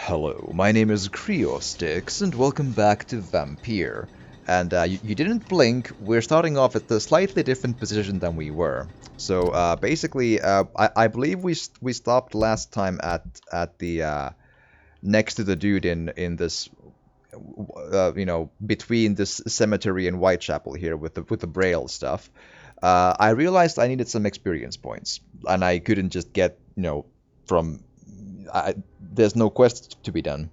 Hello, my name is Creostix, and welcome back to Vampyr. And you didn't blink, we're starting off at a slightly different position than we were. So basically, I believe we stopped last time at the next to the dude in this between this cemetery and Whitechapel here with the Braille stuff. I realized I needed some experience points, and I couldn't just get from there's no quest to be done.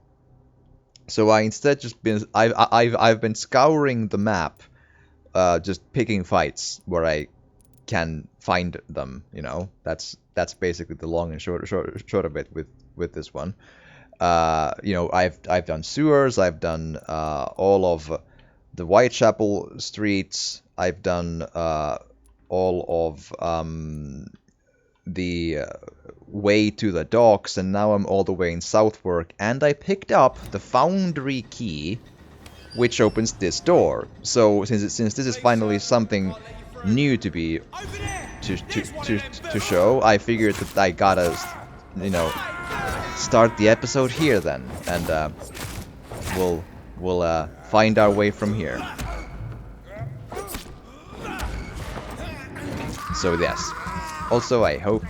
So I instead just been I've been scouring the map, just picking fights where I can find them. That's basically the long and short of it with this one. I've done sewers, I've done all of the Whitechapel streets, I've done all of the way to the docks, and now I'm all the way in Southwark, and I picked up the Foundry key, which opens this door. So since this is finally something new to be to show, I figured that I gotta start the episode here then, and we'll find our way from here. So yes. Also, I hope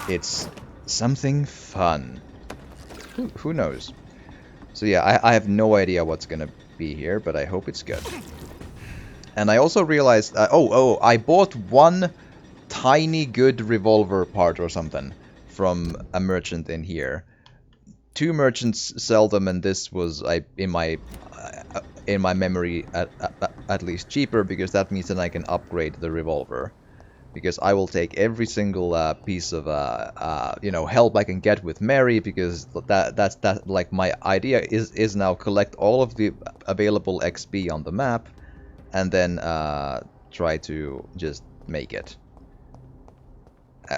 it's something fun. Who knows? So yeah, I have no idea what's gonna be here, but I hope it's good. And I also realized, I bought one tiny good revolver part or something from a merchant in here. Two merchants sell them, and this was in my memory at least cheaper, because that means that I can upgrade the revolver. Because I will take every single piece of help I can get with Mary, because that's like my idea is now collect all of the available XP on the map, and then try to just make it.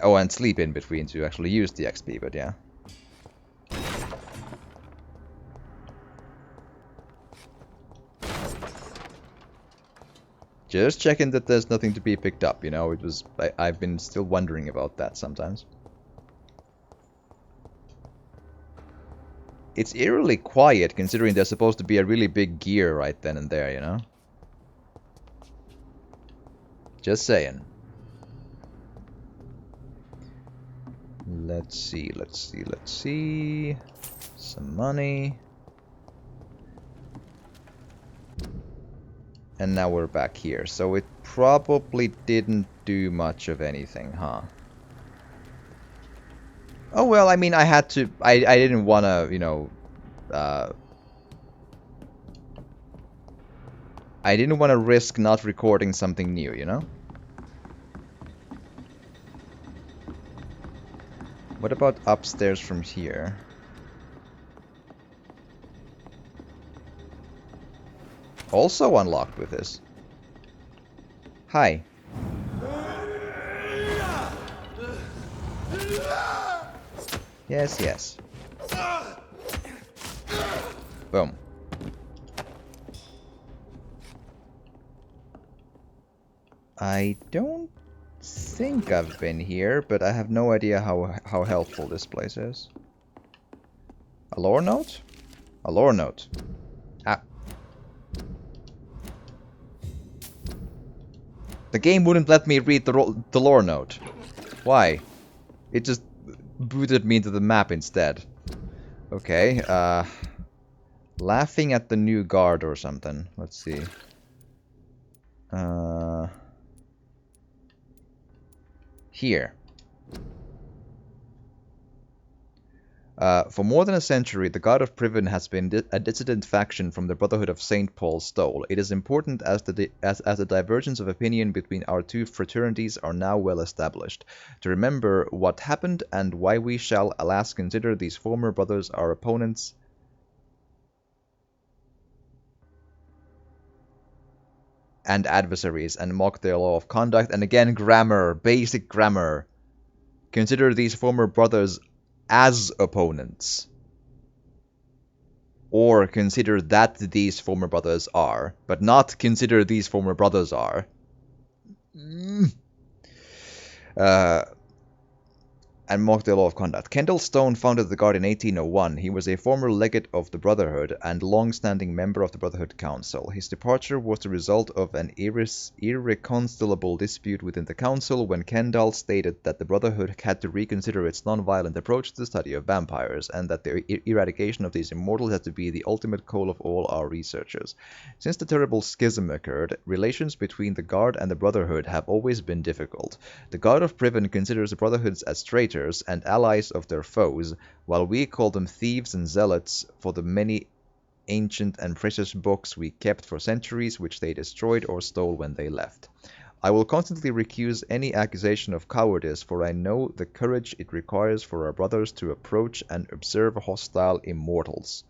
Oh, and sleep in between to actually use the XP, but yeah. Just checking that there's nothing to be picked up, I've been still wondering about that sometimes. It's eerily quiet, considering there's supposed to be a really big gear right then and there, Just saying. Let's see. Some money. And now we're back here, so it probably didn't do much of anything, huh? Oh well, I mean, I had to. I didn't want to, I didn't want to risk not recording something new, What about upstairs from here? Also unlocked with this. Hi. Yes. Boom. I don't think I've been here, but I have no idea how helpful this place is. A lore note? A lore note. Ah. The game wouldn't let me read the lore note. Why? It just booted me into the map instead. Okay, laughing at the new guard or something. Let's see. Here. For more than a century, the God of Priven has been a dissident faction from the Brotherhood of St. Paul's Stole. It is important as the divergence of opinion between our two fraternities are now well established. To remember what happened and why we shall, alas, consider these former brothers our opponents and adversaries, and mock their law of conduct. And again, grammar, basic grammar. Consider these former brothers as opponents. Or consider that these former brothers are, but not consider these former brothers are. and mocked their law of conduct. Kendall Stone founded the Guard in 1801. He was a former legate of the Brotherhood and long-standing member of the Brotherhood Council. His departure was the result of an irreconcilable dispute within the Council when Kendall stated that the Brotherhood had to reconsider its non-violent approach to the study of vampires, and that the eradication of these immortals had to be the ultimate goal of all our researchers. Since the terrible schism occurred, relations between the Guard and the Brotherhood have always been difficult. The Guard of Priven considers the Brotherhoods as traitors and allies of their foes, while we call them thieves and zealots for the many ancient and precious books we kept for centuries, which they destroyed or stole when they left. I will constantly recuse any accusation of cowardice, for I know the courage it requires for our brothers to approach and observe hostile immortals.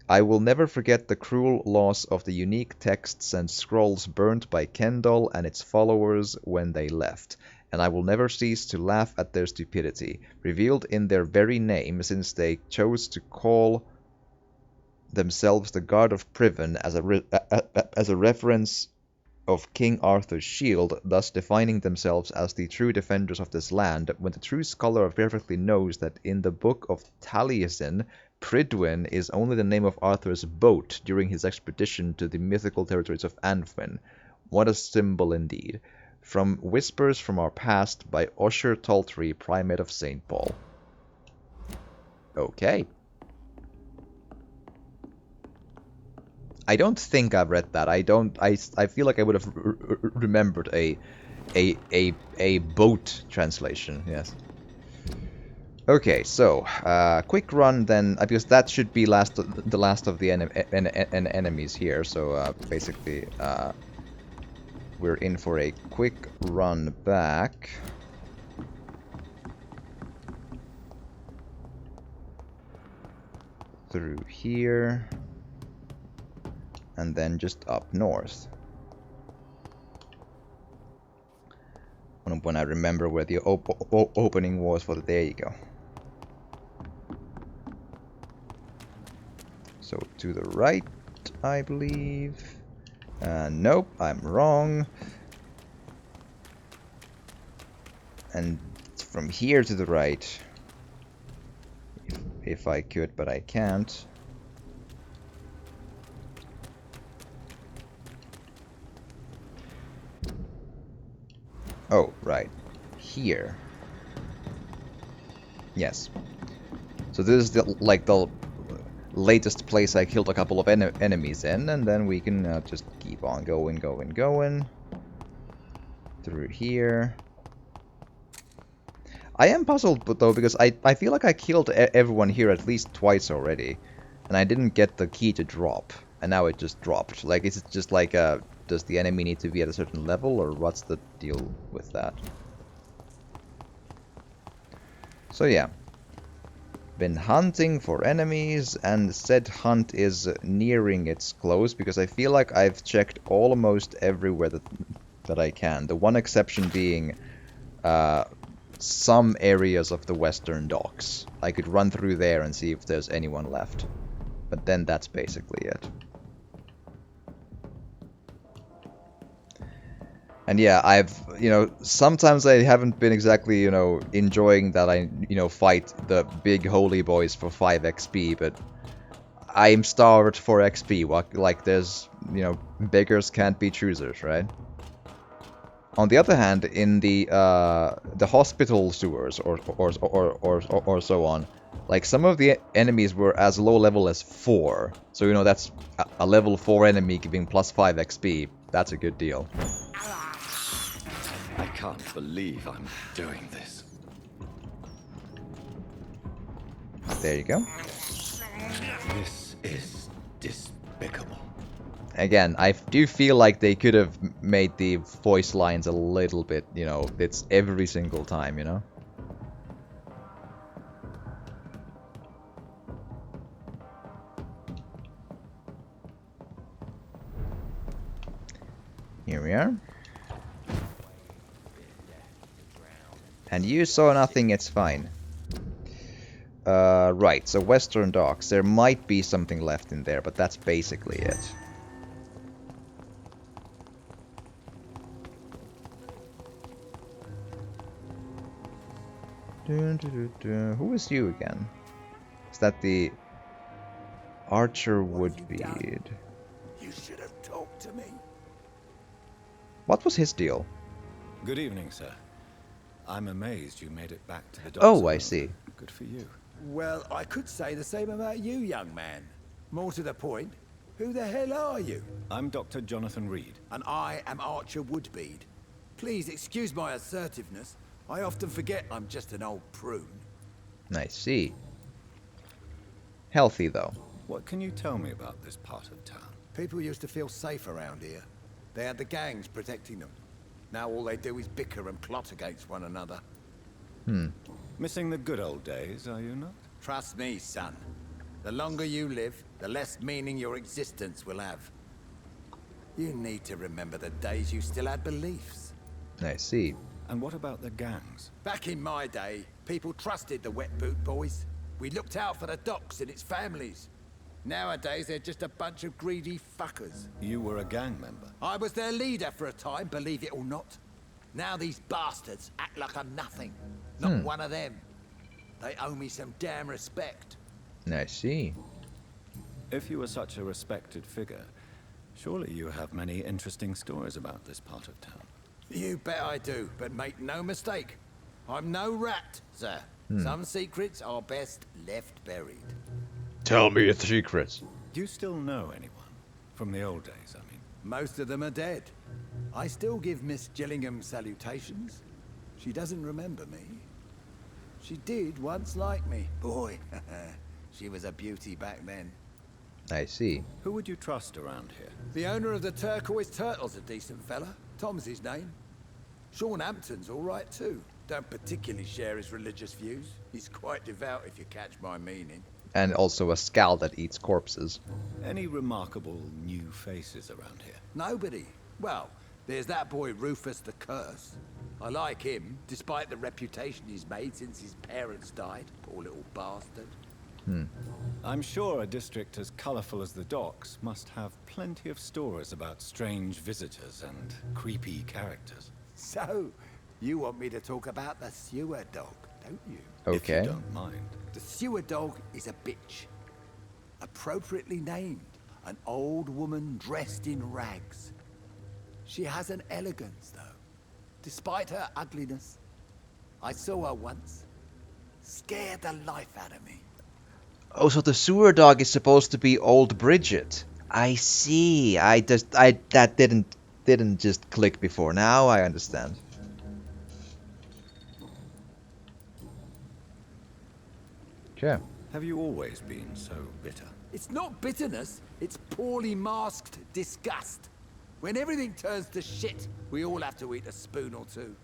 I will never forget the cruel loss of the unique texts and scrolls burnt by Kendall and its followers when they left, and I will never cease to laugh at their stupidity, revealed in their very name, since they chose to call themselves the Guard of Priven as a reference of King Arthur's shield, thus defining themselves as the true defenders of this land, when the true scholar perfectly knows that in the book of Taliesin, Prydwen is only the name of Arthur's boat during his expedition to the mythical territories of Anfwyn. What a symbol indeed. From Whispers from Our Past by Osher Taltry, Primate of St. Paul. Okay. I don't think I've read that. I feel like I would have remembered a boat translation. Yes. Okay, so quick run then, because that should be the last of the enemies here. So basically, we're in for a quick run back. Through here. And then just up north. When I remember where the opening was for the... There you go. So to the right, I believe. Nope, I'm wrong. And from here to the right. If I could, but I can't. Oh, right. Here. Yes. So this is the latest place I killed a couple of enemies in, and then we can just keep on going. Through here. I am puzzled, though, because I feel like I killed everyone here at least twice already, and I didn't get the key to drop, and now it just dropped. Like, is it just like does the enemy need to be at a certain level, or what's the deal with that? So yeah. Been hunting for enemies, and said hunt is nearing its close, because I feel like I've checked almost everywhere that I can. The one exception being some areas of the western docks. I could run through there and see if there's anyone left. But then that's basically it. And yeah, sometimes I haven't been exactly, enjoying that I, fight the big holy boys for 5 XP, but I'm starved for XP. Like, there's, beggars can't be choosers, right? On the other hand, in the hospital sewers or so on, like, some of the enemies were as low level as 4. So, that's a level 4 enemy giving plus 5 XP. That's a good deal. I can't believe I'm doing this. There you go. This is despicable. Again, I do feel like they could have made the voice lines a little bit, it's every single time, Here we are. And you saw nothing, it's fine. Right, so Western Docks. There might be something left in there, but that's basically it. Who is you again? Is that the Archer What have you done? Woodbead? You should have talked to me. What was his deal? Good evening, sir. I'm amazed you made it back to the docks. Oh, I alone. see. Good for you. Well, I could say the same about you, young man. More to the point, who the hell are you? I'm Dr. Jonathan Reed. And I am Archer Woodbead. Please excuse my assertiveness. I often forget I'm just an old prune. I see. Healthy, though. What can you tell me about this part of town? People used to feel safe around here. They had the gangs protecting them. Now all they do is bicker and plot against one another. Missing the good old days, are you not? Trust me, son. The longer you live, the less meaning your existence will have. You need to remember the days you still had beliefs. I see. And what about the gangs? Back in my day, people trusted the wet boot boys. We looked out for the docks and its families. Nowadays, they're just a bunch of greedy fuckers. You were a gang member. I was their leader for a time, believe it or not. Now these bastards act like I'm nothing. Not one of them. They owe me some damn respect. I see. If you were such a respected figure, surely you have many interesting stories about this part of town. You bet I do, but make no mistake. I'm no rat, sir. Some secrets are best left buried. Tell me a secret. Do you still know anyone? From the old days, I mean. Most of them are dead. I still give Miss Gillingham salutations. She doesn't remember me. She did once like me. Boy, she was a beauty back then. I see. Who would you trust around here? The owner of the Turquoise Turtle's a decent fella. Tom's his name. Sean Hampton's all right too. Don't particularly share his religious views. He's quite devout if you catch my meaning. And also a skull that eats corpses. Any remarkable new faces around here? Nobody. Well, there's that boy Rufus the Curse. I like him, despite the reputation he's made since his parents died. Poor little bastard. I'm sure a district as colorful as the docks must have plenty of stories about strange visitors and creepy characters. So, you want me to talk about the sewer dog, don't you? If you Okay. don't mind. The sewer dog is a bitch. Appropriately named. An old woman dressed in rags. She has an elegance, though. Despite her ugliness. I saw her once. Scared the life out of me. Oh, so the sewer dog is supposed to be old Bridget. I see. That didn't just click before. Now I understand. Okay. Have you always been so bitter? It's not bitterness, it's poorly masked disgust. When everything turns to shit, we all have to eat a spoon or two.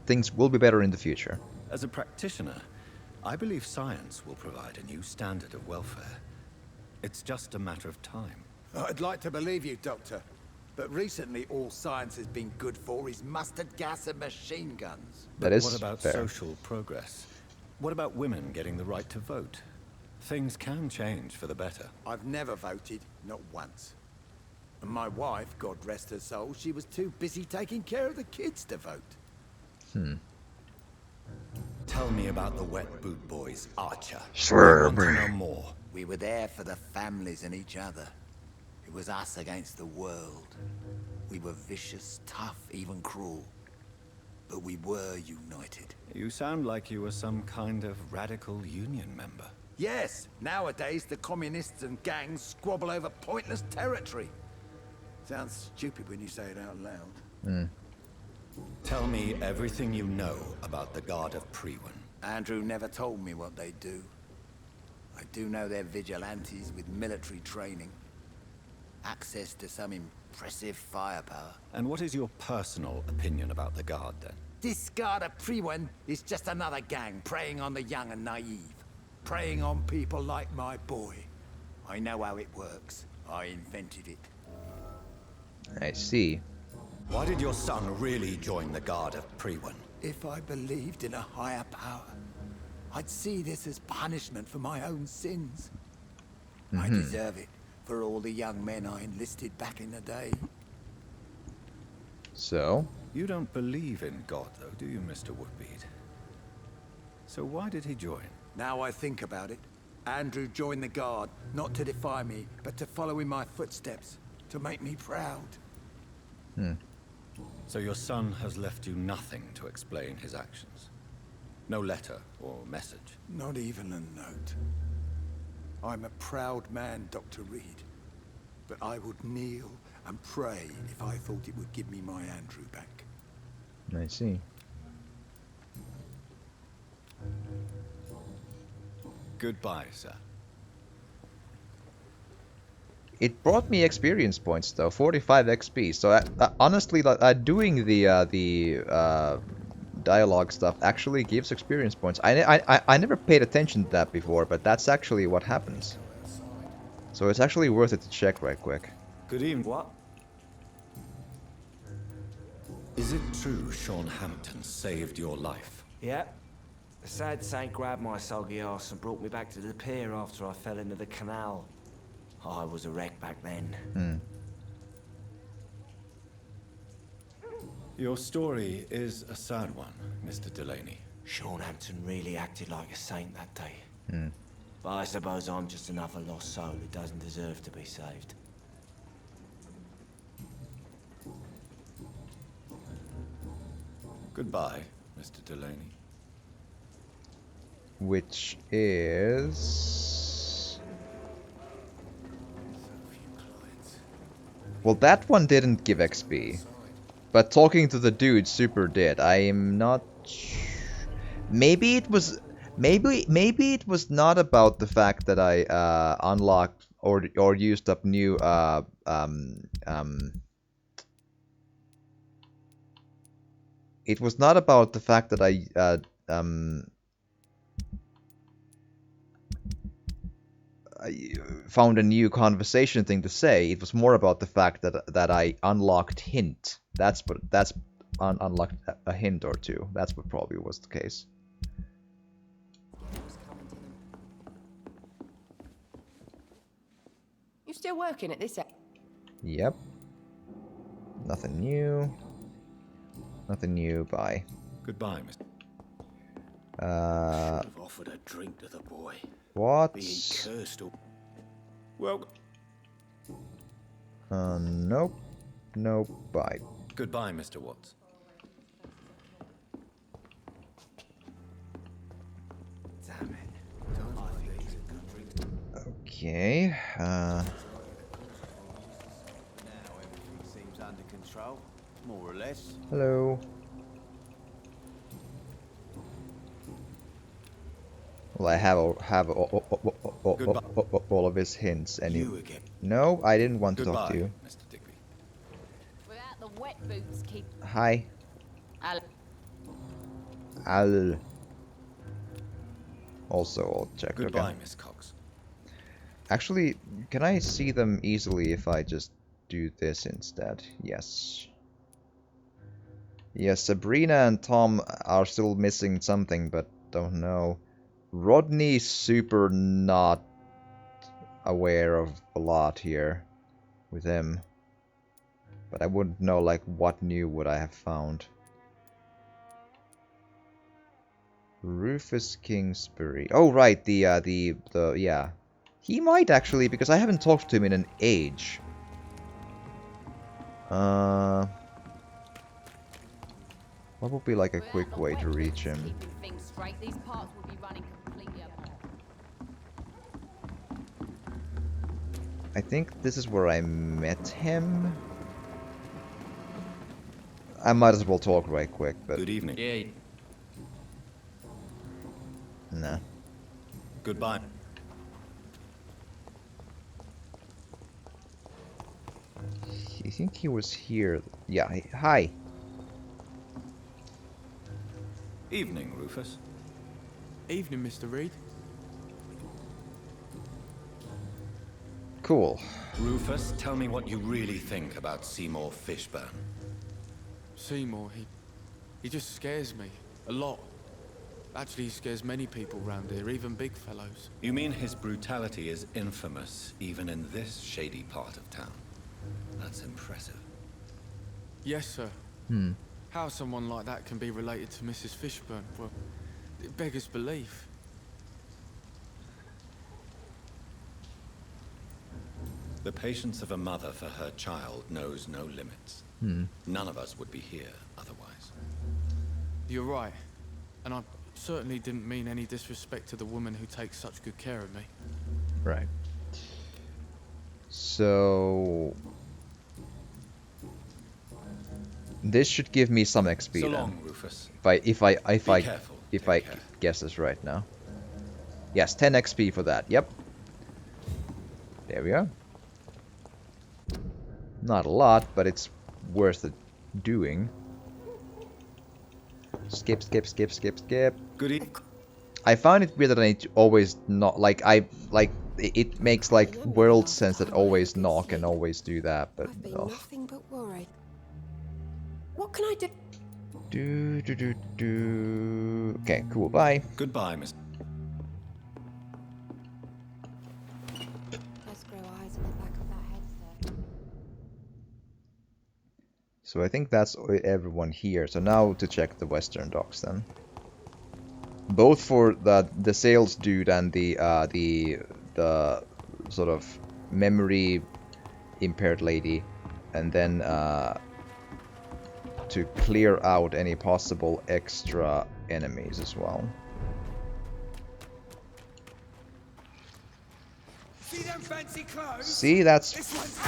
Things will be better in the future. As a practitioner, I believe science will provide a new standard of welfare. It's just a matter of time. I'd like to believe you, Doctor. But recently all science has been good for is mustard gas and machine guns. That is What about fair. social progress? What about women getting the right to vote? Things can change for the better. I've never voted, not once. And my wife, God rest her soul, she was too busy taking care of the kids to vote. Tell me about the Wet Boot Boys, Archer. Sure, I want to bro. know more. We were there for the families and each other. It was us against the world. We were vicious, tough, even cruel. But we were united. You sound like you were some kind of radical union member. Yes, nowadays the communists and gangs squabble over pointless territory. Sounds stupid when you say it out loud. Tell me everything you know about the Guard of Priwen. Andrew never told me what they do. I do know they're vigilantes with military training. Access to some impressive firepower. And what is your personal opinion about the Guard, then? This Guard of Priwen is just another gang preying on the young and naive. Preying on people like my boy. I know how it works. I invented it. I see. Why did your son really join the Guard of Priwen? If I believed in a higher power, I'd see this as punishment for my own sins. I deserve it for all the young men I enlisted back in the day. So? You don't believe in God, though, do you, Mr. Woodbeard? So why did he join? Now I think about it, Andrew joined the Guard, not to defy me, but to follow in my footsteps, to make me proud. So your son has left you nothing to explain his actions? No letter or message? Not even a note. I'm a proud man, Dr. Reed. But I would kneel and pray if I thought it would give me my Andrew back. I see. Goodbye, sir. It brought me experience points though, 45 XP. So honestly, doing the dialogue stuff actually gives experience points. I never paid attention to that before, but that's actually what happens. So it's actually worth it to check right quick. Good evening. What? Is it true Sean Hampton saved your life? Yeah. The sad saint grabbed my soggy ass and brought me back to the pier after I fell into the canal. I was a wreck back then. Your story is a sad one, Mr. Delaney. Sean Hampton really acted like a saint that day. But I suppose I'm just another lost soul who doesn't deserve to be saved. Goodbye, Mr. Delaney. Which is... Well, that one didn't give XP. But talking to the dude super did. I'm not... Maybe it was... Maybe it was not about the fact that I unlocked or used up new it was not about the fact that I found a new conversation thing to say. It was more about the fact that I unlocked hint. That's unlocked a hint or two. That's what probably was the case. You still working at this? Yep. Nothing new. Nothing new. Bye. Goodbye, Mr. Should have offered a drink to the boy. What? Being cursed or... Well, Nope. Nope. Bye. goodbye, Mr. Watts. Damn it. Okay. Now everything seems under control, more or less. Hello. Well, I have all of his hints. And You again. no, I didn't want to talk Goodbye, to you. Mr. Digby. Without the wet boots, keep. Hi. Al. Al. Also, I'll check. Goodbye, Okay. Miss Cox. Actually, can I see them easily if I just do this instead? Yes. Yes, Sabrina and Tom are still missing something, but don't know. Rodney's super not aware of a lot here with him. But I wouldn't know, like, what new would I have found. Rufus Kingsbury. Oh, right, yeah. He might actually, because I haven't talked to him in an age. What would be like a quick way to reach him? Keeping things straight, these parts will be running completely apart. I think this is where I met him. I might as well talk right quick, but Good evening. Yeah. nah. Goodbye. I think he was here. Yeah, hi. Evening, Rufus. Evening, Mr. Reed. Cool. Rufus, tell me what you really think about Seymour Fishburne. Seymour, he just scares me. A lot. Actually, he scares many people round here, even big fellows. You mean his brutality is infamous, even in this shady part of town? That's impressive. Yes, sir. Hmm. How someone like that can be related to Mrs. Fishburne, well, it beggars belief. The patience of a mother for her child knows no limits. None of us would be here otherwise. You're right. And I certainly didn't mean any disrespect to the woman who takes such good care of me. Right. So this should give me some XP So then. long, Rufus. If Be I careful. if Take I care. guess this right now. Yes, 10 XP for that. Yep. There we are. Not a lot, but it's worth it doing. Skip, skip, skip, skip, skip. Good evening. I found it weird that I need to always not it makes like world sense that always knock and always do that, but I've been ugh. nothing but worried. What can I do? Do. Okay, cool. Bye. Goodbye, Miss. Let's grow eyes on the back of that headset. So I think that's everyone here. So now to check the western docks then. Both for the sales dude and the sort of memory impaired lady, and then to clear out any possible extra enemies as well. See them fancy clothes? See, that's This one's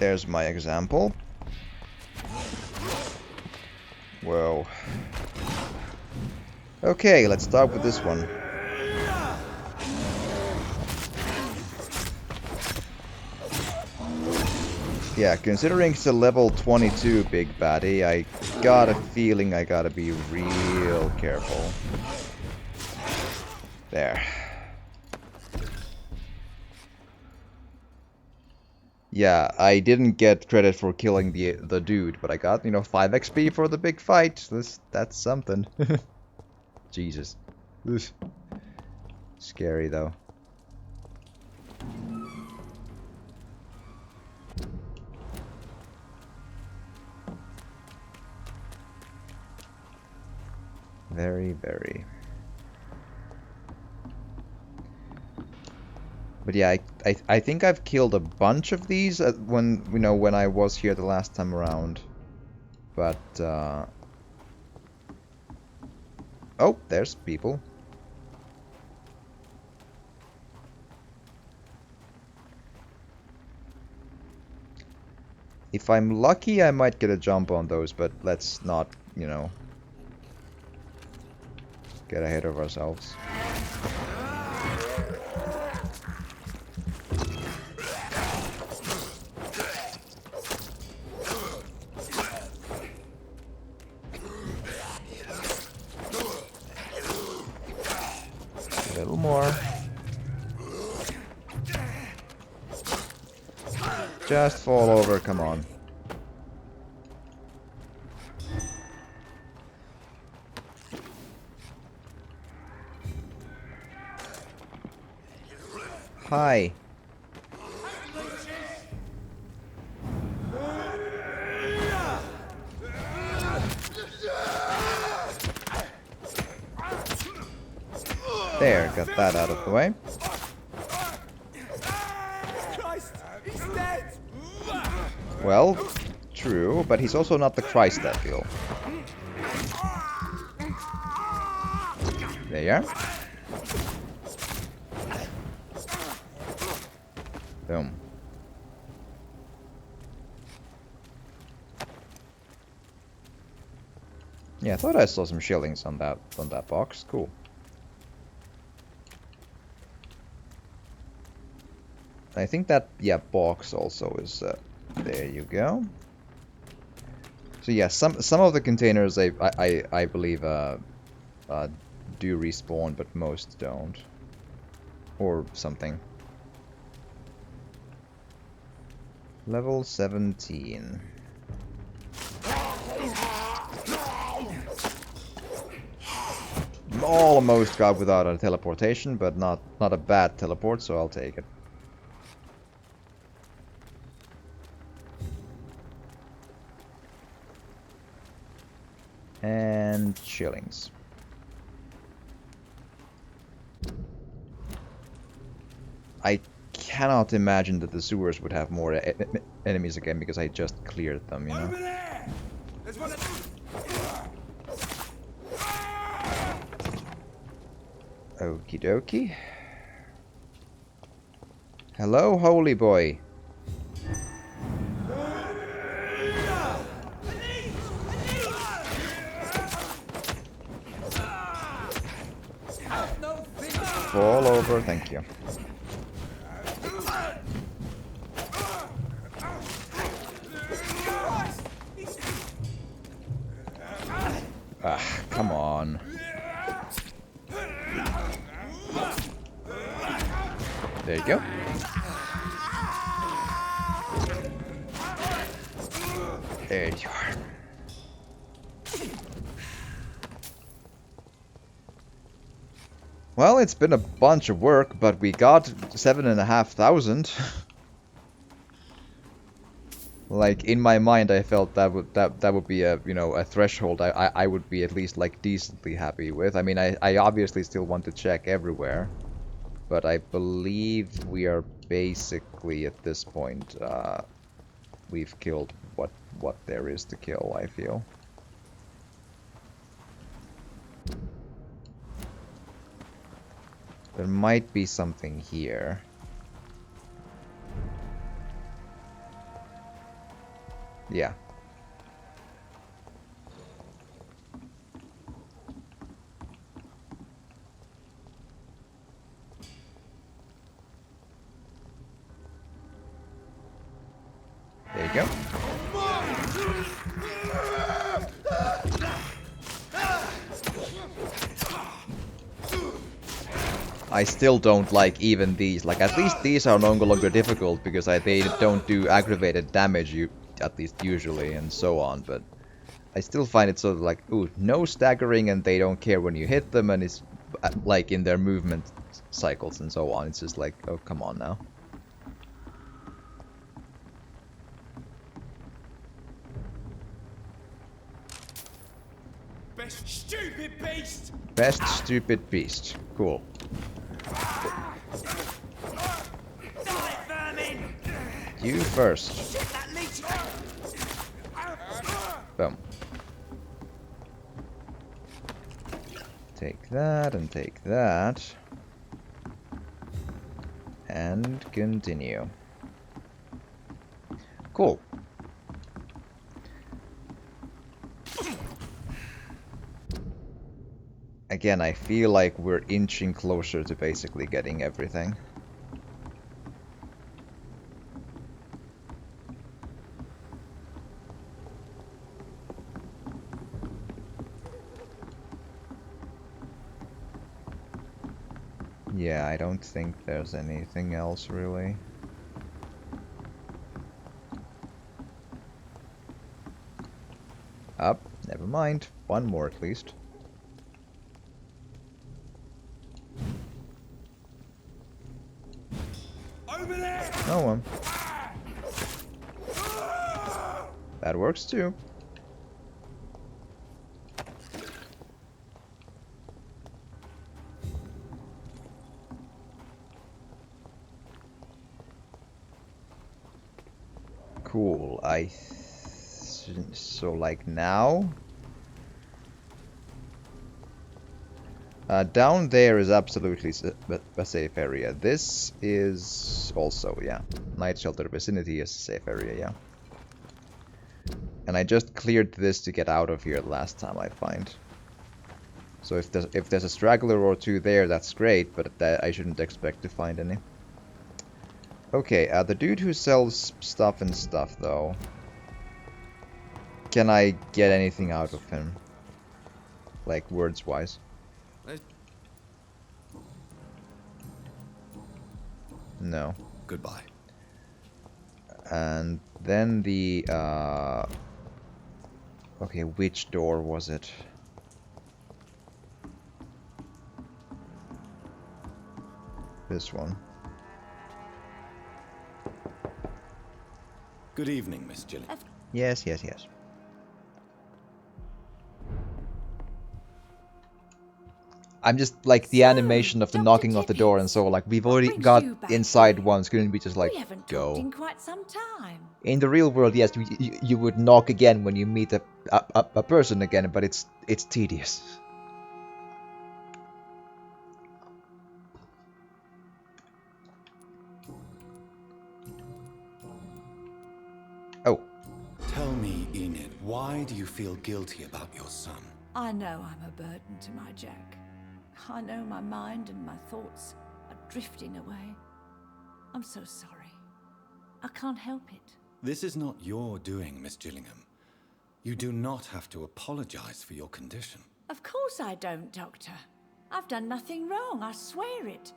there's my example. Whoa. Okay, let's start with this one. Yeah, considering it's a level 22 big baddie, I got a feeling I gotta be real careful. There. Yeah, I didn't get credit for killing the dude, but I got, 5 XP for the big fight. That's something. Jesus. Oof. Scary though. Very, very. But yeah, I think I've killed a bunch of these when I was here the last time around. But oh, there's people. If I'm lucky, I might get a jump on those, but let's not, get ahead of ourselves. A little more. Just fall over, come on. Hi. There, got that out of the way. Christ! He's dead! Well, true, but he's also not the Christ, I feel. There you are. Boom. Yeah, I thought I saw some shillings on that box. Cool. I think that, yeah, box also is, there you go. So yeah, some of the containers I believe do respawn, but most don't. Or something. Level 17. Almost got without a teleportation, but not a bad teleport, so I'll take it. And shillings. I cannot imagine that the sewers would have more enemies again because I just cleared them, you know? Over there! There's one Okie dokie. Hello, holy boy. Fall over, thank you. Ah, come on. There you go. There you are. Well, it's been a bunch of work, but we got 7,500. Like, in my mind, I felt that would be a, you know, a threshold I would be at least, like, decently happy with. I mean, I obviously still want to check everywhere, but I believe we are basically, at this point, we've killed what there is to kill, I feel. There might be something here. Yeah. There you go. I still don't like even these. Like, at least these are no longer difficult because they don't do aggravated damage, at least usually, and so on. But I still find it sort of like, ooh, no staggering, and they don't care when you hit them, and it's like in their movement cycles and so on. It's just like, oh, come on now. Best stupid beast! Best stupid beast. Cool. You first. Boom. Take that and take that. And continue. Cool. Again, I feel like we're inching closer to basically getting everything. Yeah, I don't think there's anything else really. Up, never mind. One more at least. Over there! No one. That works too. Cool. So like now. Down there is absolutely a safe area. This is also, yeah. Night shelter vicinity is a safe area, yeah. And I just cleared this to get out of here last time, I find. So if there's a straggler or two there, that's great, but I shouldn't expect to find any. Okay, the dude who sells stuff and stuff, though. Can I get anything out of him? Like, words-wise? No. Goodbye. And then the, okay, which door was it? This one. Good evening, Miss Gillian. Yes, yes, yes. I'm just like the So, animation of the Dr. knocking of the door, and Tibbets, so like we've what already brings got you back inside here? once. Couldn't we just like We haven't go? talked in quite some time. In the real world, yes, you would knock again when you meet a person again, but it's tedious. Oh, Tell me, Enid, why do you feel guilty about your son? I know I'm a burden to my Jack. I know my mind and my thoughts are drifting away. I'm so sorry. I can't help it. This is not your doing, Miss Gillingham. You do not have to apologize for your condition. Of course I don't, Doctor. I've done nothing wrong, I swear it.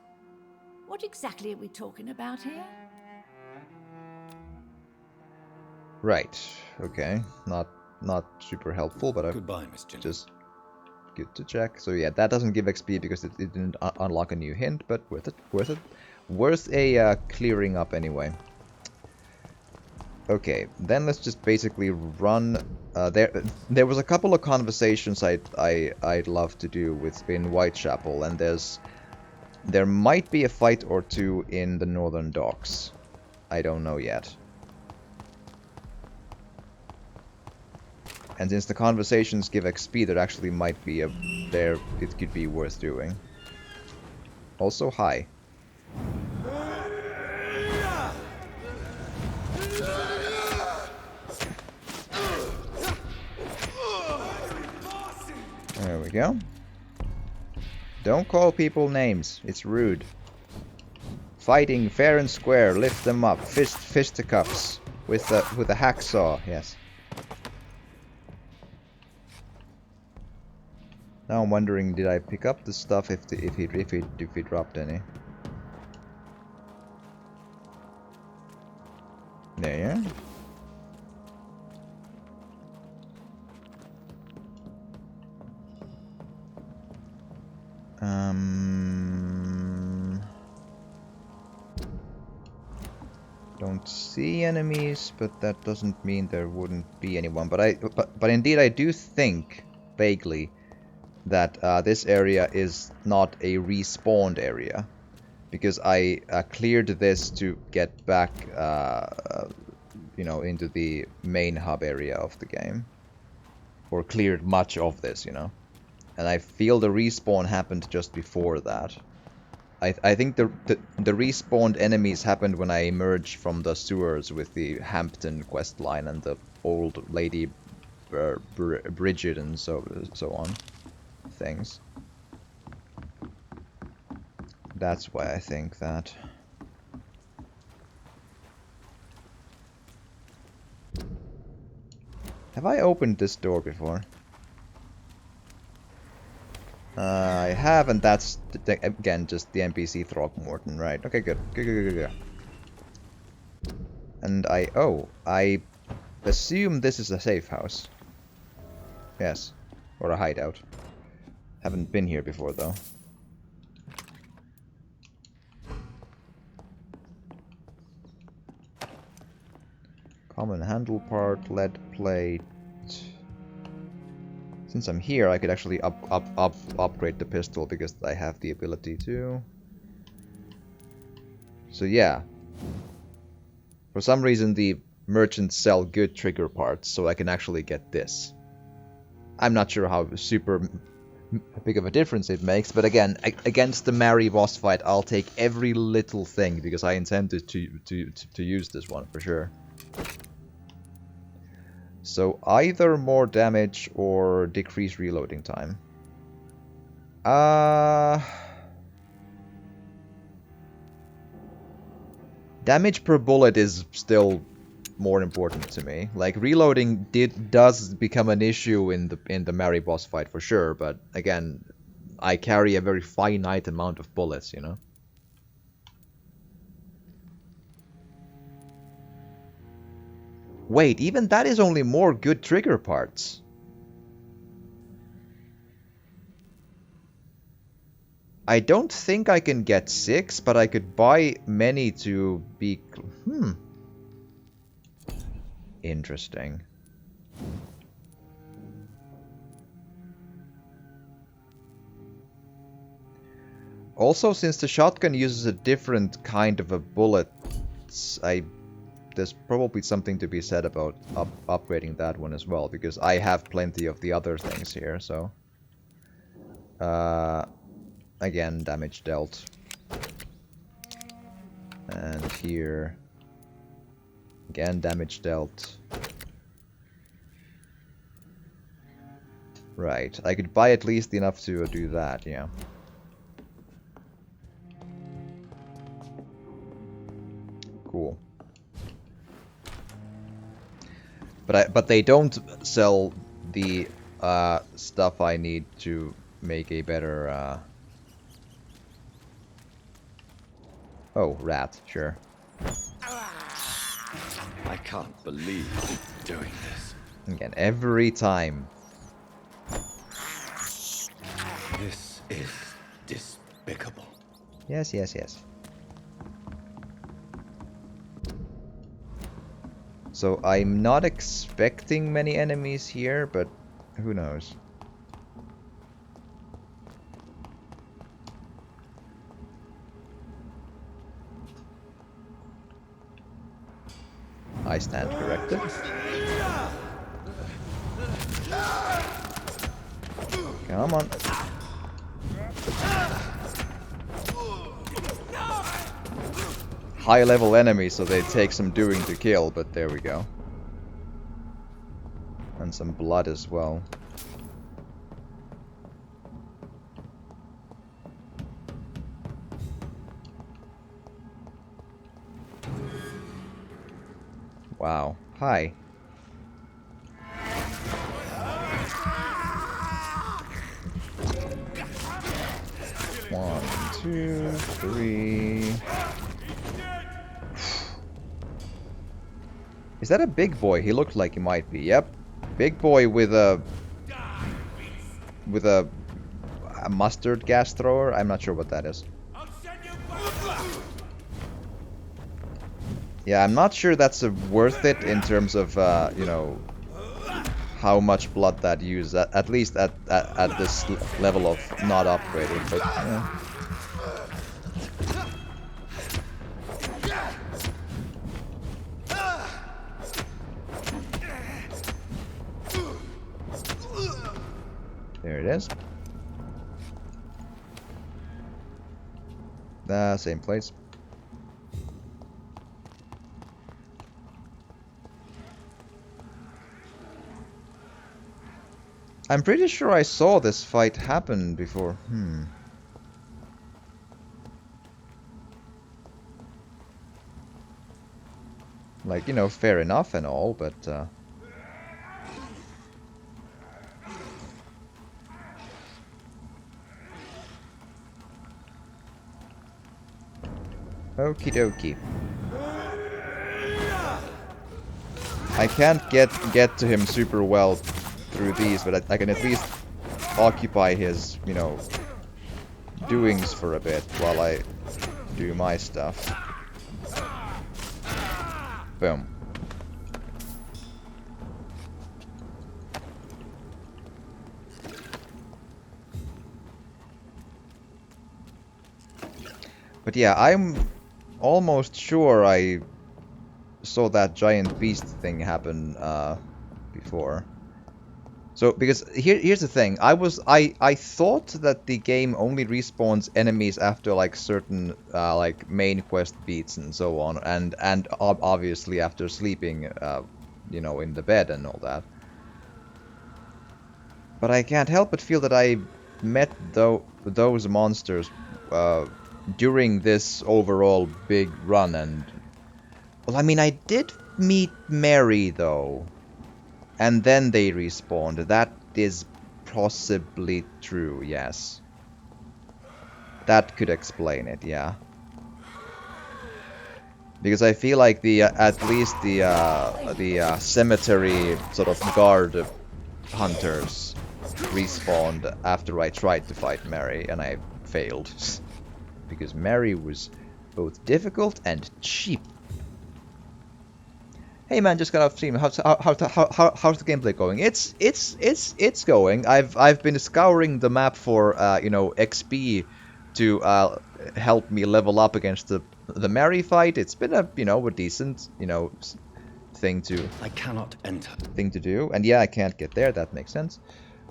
What exactly are we talking about here? right. Okay. Not super helpful, but Goodbye, Miss Gillingham. just good to check. So yeah, that doesn't give XP because it didn't unlock a new hint, but worth it. Worth a clearing up anyway. Okay, then let's just basically run. There was a couple of conversations I'd love to do in Whitechapel, and there might be a fight or two in the Northern Docks. I don't know yet. And since the conversations give XP, there actually might be it could be worth doing. Also, hi. There we go. Don't call people names. It's rude. Fighting fair and square. Lift them up. Fisticuffs with a hacksaw. Yes. Now I'm wondering, did I pick up the stuff if he dropped any? There, yeah. Don't see enemies, but that doesn't mean there wouldn't be anyone. But indeed, I do think vaguely that this area is not a respawned area, because I cleared this to get back, you know, into the main hub area of the game, or cleared much of this, you know. And I feel the respawn happened just before that. I think the respawned enemies happened when I emerged from the sewers with the Hampton quest line and the old lady Bridget and so on things. That's why I think that. Have I opened this door before? I have, and that's, again, just the NPC Throckmorton, right? Okay, good. Good. And I assume this is a safe house. Yes. Or a hideout. Haven't been here before, though. Common handle part, lead plate. Since I'm here, I could actually upgrade the pistol because I have the ability to. So yeah. For some reason, the merchants sell good trigger parts, so I can actually get this. I'm not sure how super big of a difference it makes, but again, against the Mary boss fight, I'll take every little thing because I intended to use this one for sure. So either more damage or decrease reloading time. Damage per bullet is still more important to me. Like, reloading does become an issue in the Mary boss fight for sure, but again, I carry a very finite amount of bullets, you know? Wait, even that is only more good trigger parts. I don't think I can get 6, but I could buy many to be... Interesting. Also, since the shotgun uses a different kind of a bullet, there's probably something to be said about upgrading that one as well, because I have plenty of the other things here, so... again, damage dealt. And here... Again, damage dealt. Right, I could buy at least enough to do that, yeah. Cool. But they don't sell the stuff I need to make a better Oh, rat, sure. I can't believe you're doing this. Again, every time. This is despicable. Yes, yes, yes. So I'm not expecting many enemies here, but who knows? I stand corrected. Come on. High level enemies, so they take some doing to kill, but there we go. And some blood as well. Wow. Hi. One, two, three. Is that a big boy? He looked like he might be. Yep. Big boy with a mustard gas thrower. I'm not sure what that is. Yeah, I'm not sure that's worth it in terms of you know, how much blood that uses. At least at this level of not upgraded. But there it is. Same place. I'm pretty sure I saw this fight happen before. Like, you know, fair enough and all, but okie dokie. I can't get to him super well through these, but I can at least occupy his, you know, doings for a bit while I do my stuff. Boom. But yeah, I'm almost sure I saw that giant beast thing happen before. So, because here's the thing, I thought that the game only respawns enemies after like certain like main quest beats and so on, and obviously after sleeping, you know, in the bed and all that. But I can't help but feel that I met those monsters during this overall big run, and well, I mean, I did meet Mary though. And then they respawned. That is possibly true, yes. That could explain it, yeah. Because I feel like the at least the cemetery sort of guard hunters respawned after I tried to fight Mary, and I failed. Because Mary was both difficult and cheap. Hey man, just got off stream. How's the gameplay going? It's going. I've been scouring the map for you know, XP to help me level up against the Mary fight. It's been a, you know, a decent, you know, thing I cannot enter. to do. And yeah, I can't get there. That makes sense.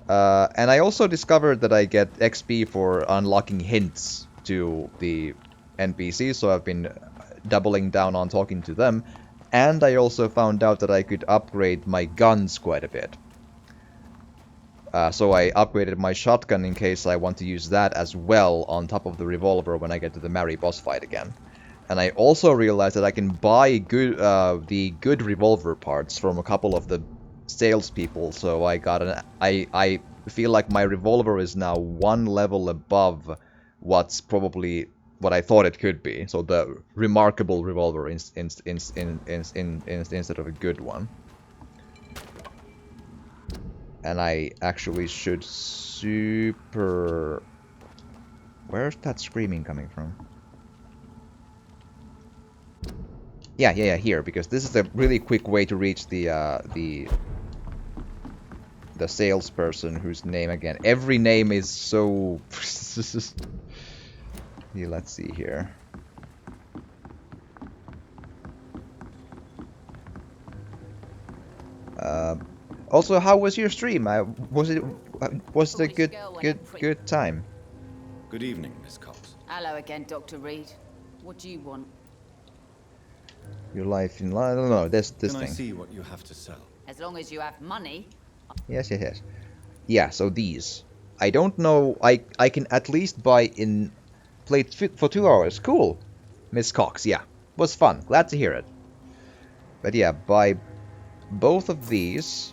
And I also discovered that I get XP for unlocking hints to the NPCs, so I've been doubling down on talking to them. And I also found out that I could upgrade my guns quite a bit. So I upgraded my shotgun in case I want to use that as well on top of the revolver when I get to the Mary boss fight again. And I also realized that I can buy the good revolver parts from a couple of the salespeople. So I got I feel like my revolver is now one level above what's probably what I thought it could be. So the remarkable revolver instead of a good one. And I actually should super... Where's that screaming coming from? Yeah, here, because this is a really quick way to reach the salesperson whose name, again, every name is so... Yeah, let's see here. Also, how was your stream? Was it a good time? Good evening, Miss Cox. Hello again, Dr. Reed. What do you want? Your life in I don't know, this Can thing. I see what you have to sell? As long as you have money. Yes. Yeah, so these. I don't know, I can at least buy in play for 2 hours. Cool. Miss Cox, yeah. Was fun. Glad to hear it. But yeah, buy both of these.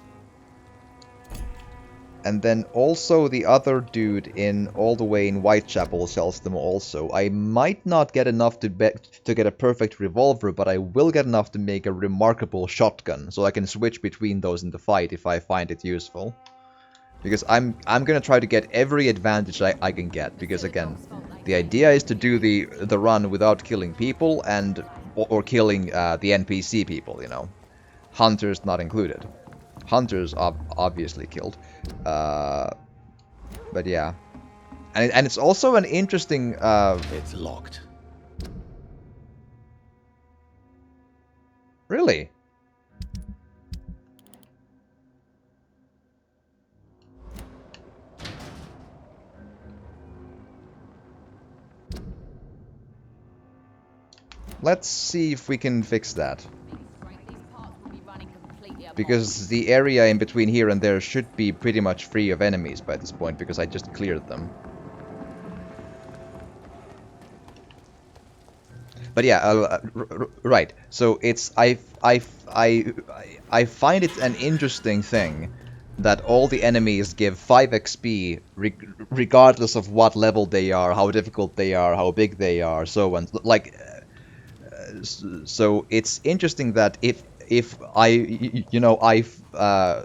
And then also the other dude in all the way in Whitechapel sells them also. I might not get enough to get a perfect revolver, but I will get enough to make a remarkable shotgun, so I can switch between those in the fight if I find it useful. Because I'm gonna try to get every advantage I can get, because again, the idea is to do the run without killing people and or killing the NPC people, you know. Hunters not included. Hunters obviously killed. But yeah. And it's also an interesting... It's locked. Really? Let's see if we can fix that. Because the area in between here and there should be pretty much free of enemies by this point, because I just cleared them. But yeah, right. So it's I find it an interesting thing that all the enemies give 5 XP regardless of what level they are, how difficult they are, how big they are, so on. Like, so it's interesting that if I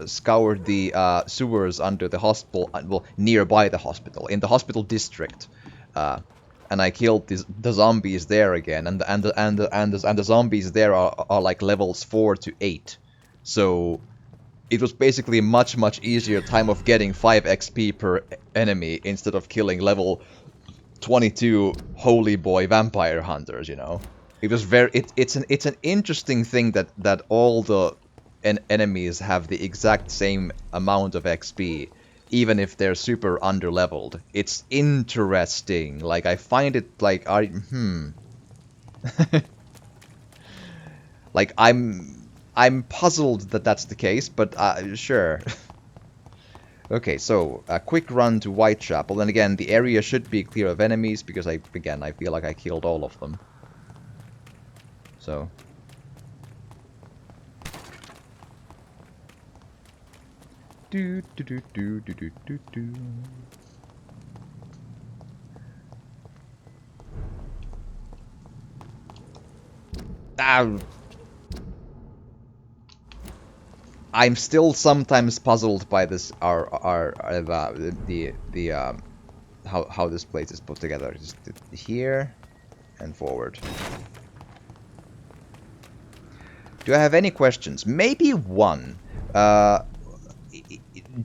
scoured the sewers under the hospital, well, nearby the hospital, in the hospital district, and I killed the zombies there again, and the zombies there are like levels 4 to 8, so it was basically much easier time of getting 5 XP per enemy instead of killing level 22 holy boy vampire hunters, you know. It was very. It's an interesting thing that all the enemies have the exact same amount of XP, even if they're super underleveled. It's interesting. Like, I find it like like I'm puzzled that that's the case, but sure. Okay, so a quick run to Whitechapel, and again the area should be clear of enemies because I feel like I killed all of them. So do. I'm still sometimes puzzled by this how this place is put together. Just here and forward. Do I have any questions? Maybe one. Do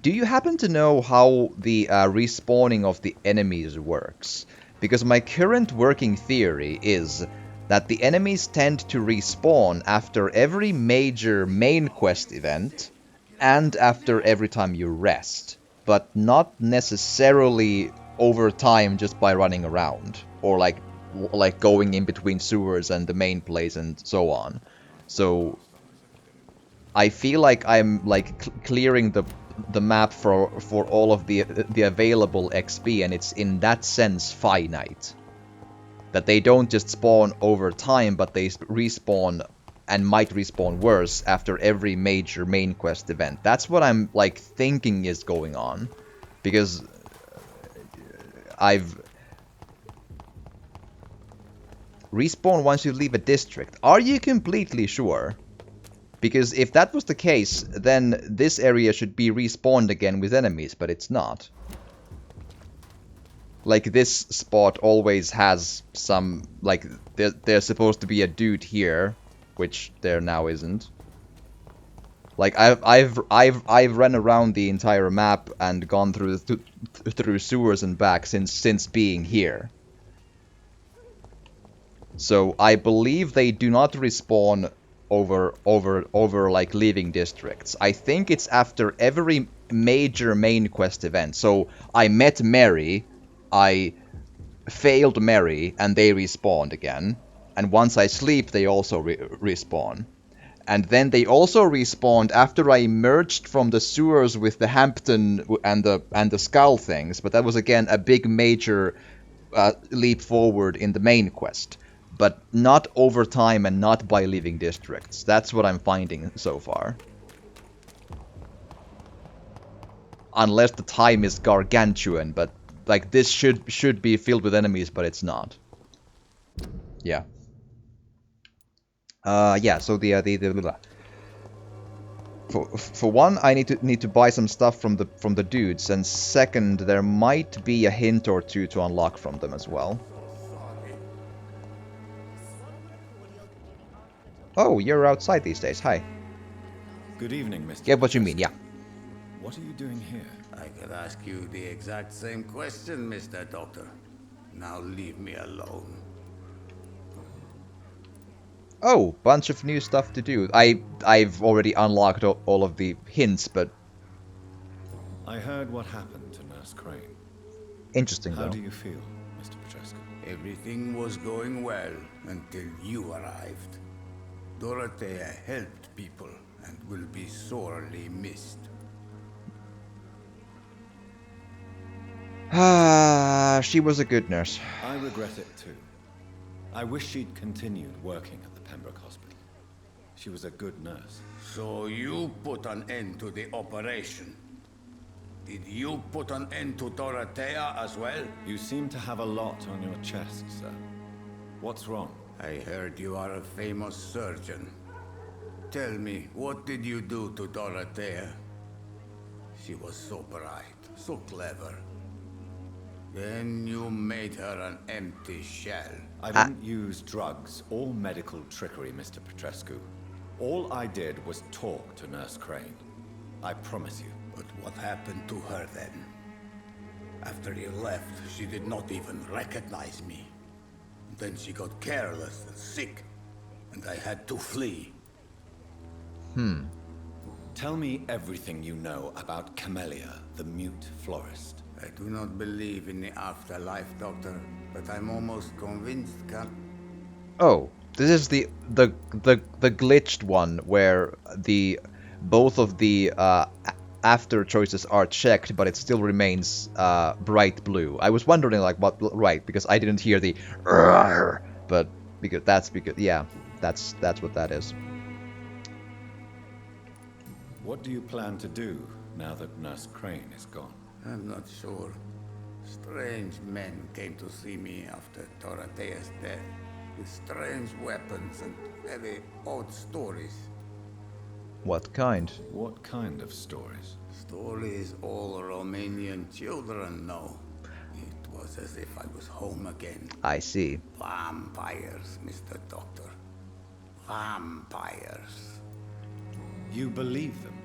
you happen to know how the respawning of the enemies works? Because my current working theory is that the enemies tend to respawn after every major main quest event and after every time you rest, but not necessarily over time just by running around or like going in between sewers and the main place and so on. So I feel like I'm like clearing the map for all of the available XP, and it's in that sense finite. That they don't just spawn over time, but they respawn and might respawn worse after every major main quest event. That's what I'm like thinking is going on, because I've respawn once you leave a district. Are you completely sure? Because if that was the case, then this area should be respawned again with enemies, but it's not. Like, this spot always has some, like, there's supposed to be a dude here, which there now isn't. Like, I've run around the entire map and gone through sewers and back since being here. So I believe they do not respawn over like leaving districts. I think it's after every major main quest event. So I met Mary, I failed Mary, and they respawned again. And once I sleep, they also respawn. And then they also respawned after I emerged from the sewers with the Hampton and the skull things. But that was again a big major leap forward in the main quest. But not over time and not by leaving districts. That's what I'm finding so far. Unless the time is gargantuan, but like this should be filled with enemies, but it's not. Yeah. Yeah. So for one, I need to buy some stuff from the dudes, and second, there might be a hint or two to unlock from them as well. Oh, you're outside these days. Hi. Good evening, Mr. Get what you mean, yeah. What are you doing here? I could ask you the exact same question, Mr. Doctor. Now leave me alone. Oh, bunch of new stuff to do. I've already unlocked all of the hints, but... I heard what happened to Nurse Crane. Interesting, How though. do you feel, Mr. Petrescu? Everything was going well until you arrived. Dorothea helped people and will be sorely missed. Ah, she was a good nurse. I regret it too. I wish she'd continued working at the Pembroke Hospital. She was a good nurse. So you put an end to the operation. Did you put an end to Dorothea as well? You seem to have a lot on your chest, sir. What's wrong? I heard you are a famous surgeon. Tell me, what did you do to Dorothea? She was so bright, so clever. Then you made her an empty shell. I didn't use drugs or medical trickery, Mr. Petrescu. All I did was talk to Nurse Crane. I promise you. But what happened to her then? After you left, she did not even recognize me. Then she got careless and sick, and I had to flee. Tell me everything you know about Camellia, the mute florist. I do not believe in the afterlife, Doctor, but I'm almost convinced Oh, this is the glitched one where both of the after choices are checked, but it still remains bright blue. I was wondering like what right because I didn't hear the but that's what that is. What do you plan to do now that Nurse Crane is gone? I'm not sure. Strange men came to see me after Dorothea's death, with strange weapons and very odd stories. What kind? What kind of stories? Stories all Romanian children know. It was as if I was home again. I see. Vampires, Mr. Doctor. Vampires. You believe them?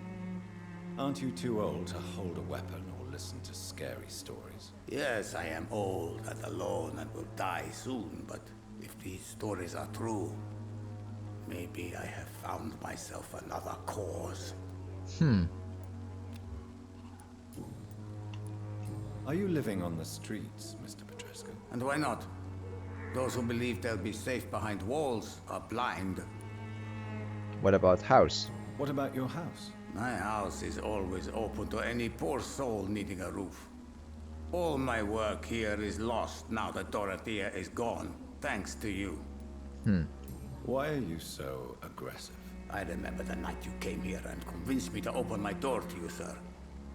Aren't you too old to hold a weapon or listen to scary stories. Yes, I am old and alone and will die soon, but if these stories are true, maybe I have found myself another cause. Are you living on the streets, Mr. Petrescu? And why not? Those who believe they'll be safe behind walls are blind. What about house? What about your house? My house is always open to any poor soul needing a roof. All my work here is lost now that Dorothea is gone, thanks to you. Why are you so aggressive? I remember the night you came here and convinced me to open my door to you, sir.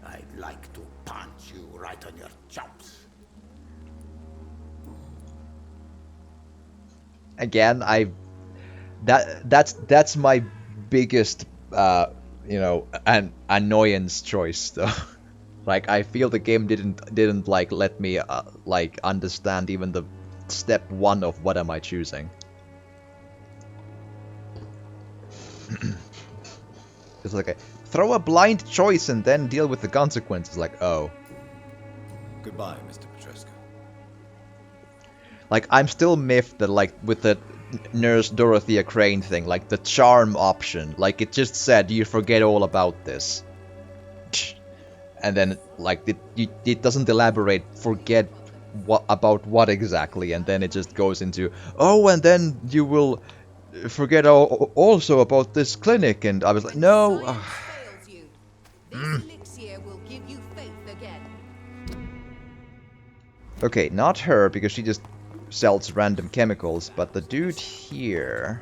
I'd like to punch you right on your chops. Again, that's my biggest an annoyance choice though. Like I feel the game didn't like let me like understand even the step one of what am I choosing. It's like throw a blind choice and then deal with the consequences. Like, oh. Goodbye, Mr. Petrescu. Like, I'm still miffed that, like, with the Nurse Dorothea Crane thing, like, the charm option, like, it just said, you forget all about this. And then, like, it doesn't elaborate, forget about what exactly, and then it just goes into, oh, and then you will forget also about this clinic, and I was like, no. Fails you. This elixir will give you faith again. Okay, not her, because she just sells random chemicals, but the dude here...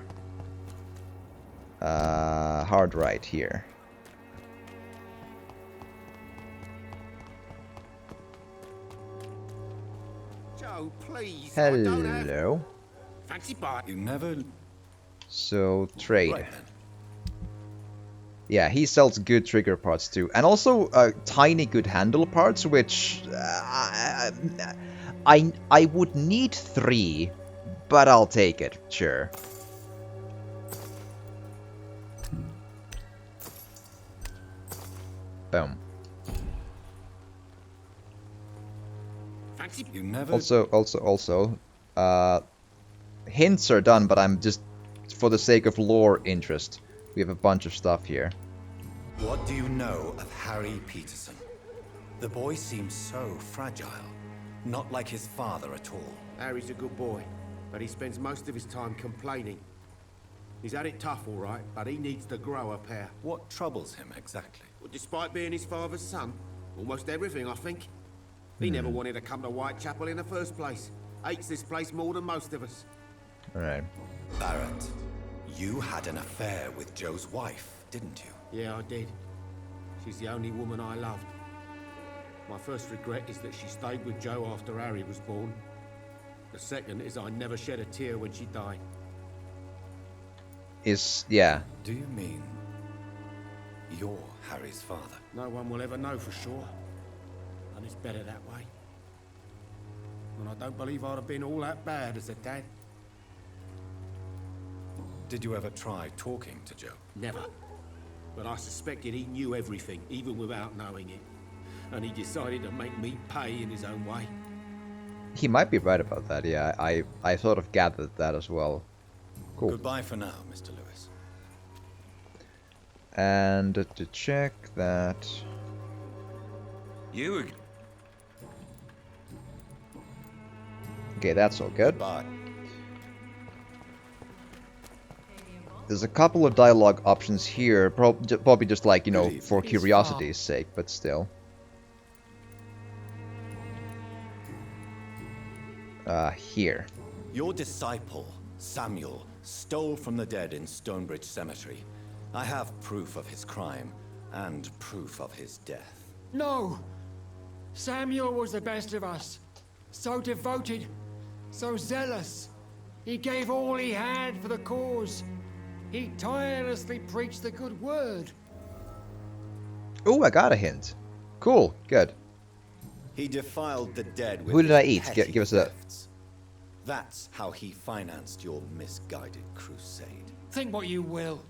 hard right here. Joe, please. Hello. Fancy bar. You never... So, trade. Right then. Yeah, he sells good trigger parts too. And also tiny good handle parts, which... I would need 3, but I'll take it, sure. Boom. Fancy. You never... Also, hints are done, but I'm just, for the sake of lore interest, we have a bunch of stuff here. What do you know of Harry Peterson? The boy seems so fragile. Not like his father at all. Harry's a good boy, but he spends most of his time complaining. He's had it tough, all right, but he needs to grow a pair. What troubles him exactly? Well, despite being his father's son, almost everything, I think. He never wanted to come to Whitechapel in the first place. Hates this place more than most of us. Alright. Barrett, you had an affair with Joe's wife, didn't you? Yeah, I did. She's the only woman I loved. My first regret is that she stayed with Joe after Harry was born. The second is I never shed a tear when she died. Yeah. Do you mean you're Harry's father? No one will ever know for sure. And it's better that way. And I don't believe I'd have been all that bad as a dad. Did you ever try talking to Joe? Never. But I suspected he knew everything, even without knowing it. And he decided to make me pay in his own way. He might be right about that, yeah. I sort of gathered that as well. Cool. Goodbye for now, Mr. Lewis. And to check that... You... Okay, that's all good. Goodbye. There's a couple of dialogue options here, probably just like, you know, Good for evening. curiosity's sake, but still. Here. Your disciple, Samuel, stole from the dead in Stonebridge Cemetery. I have proof of his crime and proof of his death. No! Samuel was the best of us. So devoted, so zealous. He gave all he had for the cause. He tirelessly preached the good word. Oh, I got a hint. Cool, good. He defiled the dead with Who did I his eat? petty Give us a... thefts. That's how he financed your misguided crusade. Think what you will.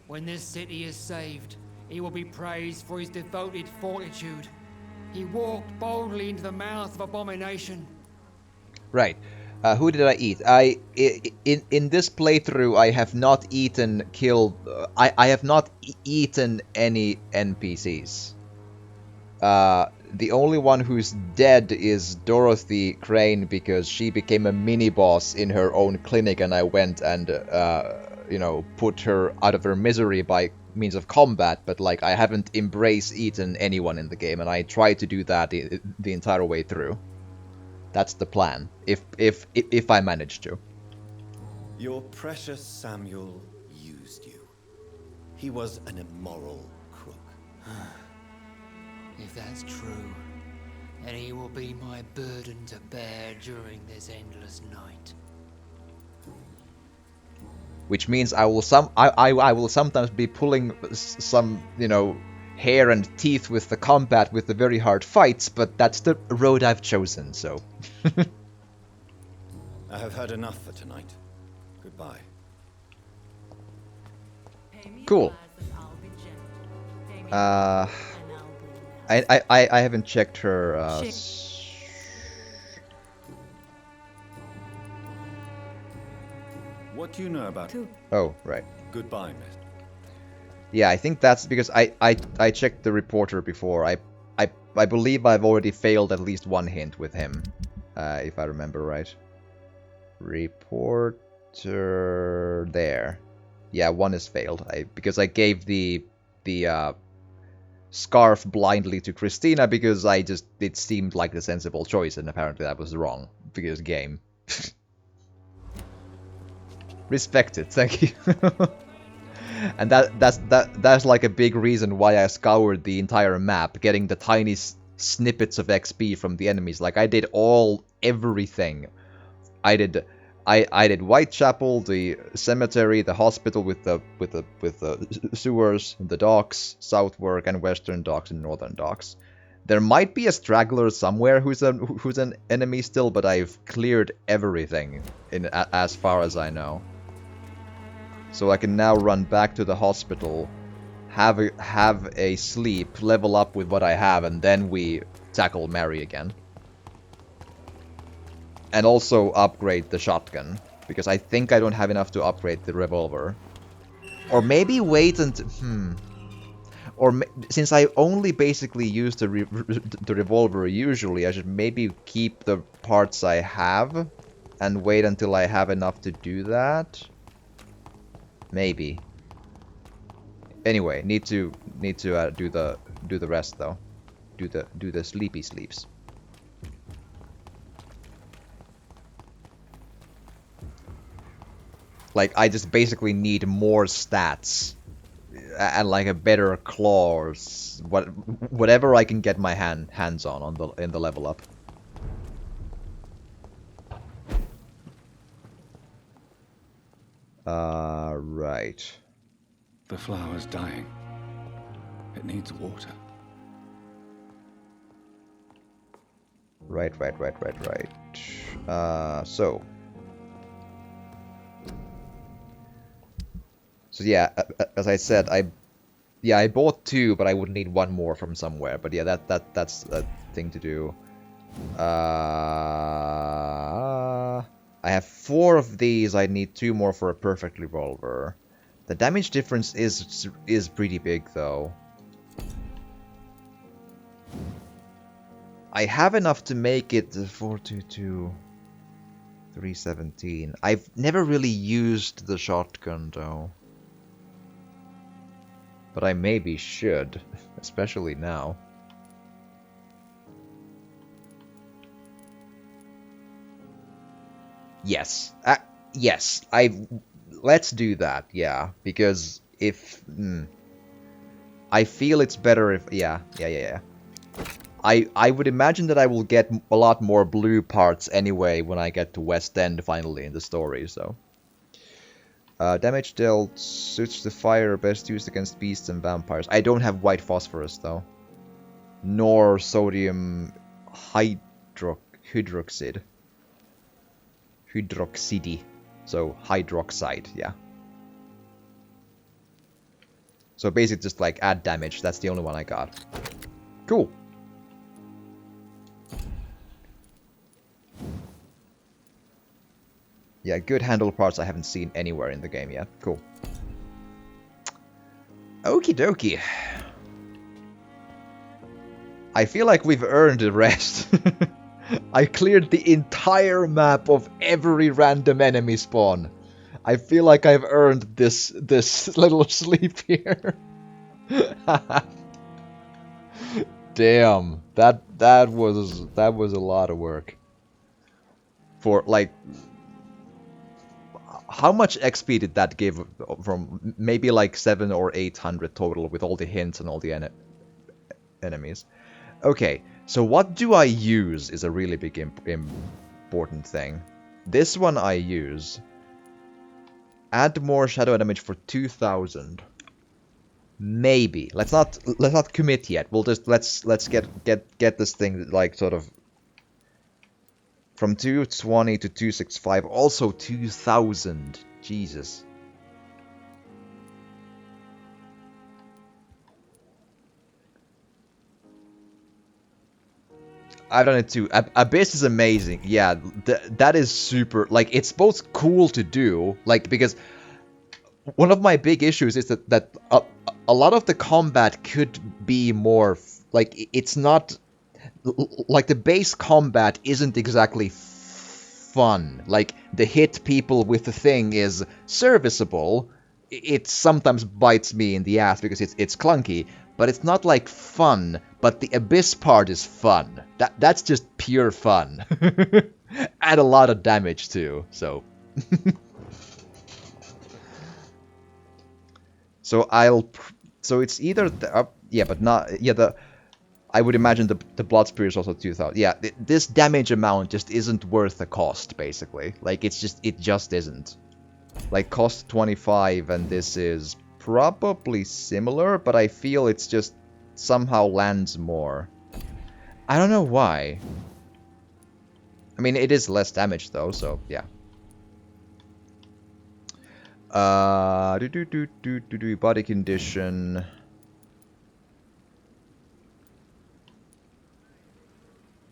When this city is saved, he will be praised for his devoted fortitude. He walked boldly into the mouth of abomination. Right. Who did I eat? In this playthrough, I have not killed. I have not eaten any NPCs. The only one who's dead is Dorothy Crane because she became a mini-boss in her own clinic and I went and, put her out of her misery by means of combat, but, like, I haven't eaten anyone in the game, and I tried to do that the entire way through. That's the plan, if I manage to. Your precious Samuel used you. He was an immoral crook. If that's true, then he will be my burden to bear during this endless night. Which means I will sometimes be pulling some, hair and teeth with the combat with the very hard fights, but that's the road I've chosen, so. I have heard enough for tonight. Goodbye. Cool. I haven't checked her, What do you know about... Oh, right. Goodbye, miss. Yeah, I think that's because I checked the reporter before. I believe I've already failed at least one hint with him, if I remember right. Reporter there. Yeah, one is failed. Because I gave the scarf blindly to Christina because it seemed like the sensible choice, and apparently that was wrong because game. Respected, thank you. And that's like a big reason why I scoured the entire map, getting the tiny snippets of XP from the enemies. Like I did everything. I did Whitechapel, the cemetery, the hospital with the sewers, the docks, Southwark and Western docks and Northern docks. There might be a straggler somewhere who's an enemy still, but I've cleared everything as far as I know. So I can now run back to the hospital, have a sleep, level up with what I have, and then we tackle Mary again. And also upgrade the shotgun, because I think I don't have enough to upgrade the revolver. Or maybe wait until... since I only basically use the revolver usually, I should maybe keep the parts I have and wait until I have enough to do that. Maybe. Anyway, need to do the rest though. Do the sleepy sleeps. Like I just basically need more stats and like a better claw or whatever I can get my hands on in the level up. Right. The flower's dying. It needs water. Right. So yeah, as I said, I bought 2, but I would need 1 more from somewhere. But yeah, that's a thing to do. I have 4 of these. I need 2 more for a perfect revolver. The damage difference is pretty big, though. I have enough to make it 422, 317. I've never really used the shotgun, though. But I maybe should, especially now. Yes. Yes. Let's do that, yeah. Because if... I feel it's better if... Yeah. I would imagine that I will get a lot more blue parts anyway when I get to West End finally in the story, so... damage dealt suits the fire, best used against beasts and vampires. I don't have white phosphorus, though. Nor sodium hydroxide. Hydroxidy. So, hydroxide, yeah. So basically just like add damage, that's the only one I got. Cool. Yeah, good handle parts I haven't seen anywhere in the game yet. Cool. Okie dokie. I feel like we've earned the rest. I cleared the entire map of every random enemy spawn. I feel like I've earned this little sleep here. Damn, that was a lot of work. For like, how much XP did that give? From maybe like 700 or 800 total with all the hints and all the enemies. Okay, so what do I use is a really big important thing. This one I use. Add more shadow damage for 2000. Maybe. Let's not commit yet. We'll just let's get this thing like sort of from 220 to 265. Also 2000. Jesus. I've done it too. Abyss is amazing. Yeah, that is super. Like, it's both cool to do, like, because one of my big issues is that a lot of the combat could be more like it's not like the base combat isn't exactly fun. Like, the hit people with the thing is serviceable. It sometimes bites me in the ass because it's clunky, but it's not like fun. But the Abyss part is fun. That's just pure fun. Add a lot of damage too, so. So it's either yeah, but not yeah. I would imagine the Blood Spear is also 2000. Yeah, this damage amount just isn't worth the cost, basically. Like, it just isn't. Like, cost 25, and this is probably similar, but I feel it's just somehow lands more. I don't know why. I mean, it is less damage though, so yeah. Body condition.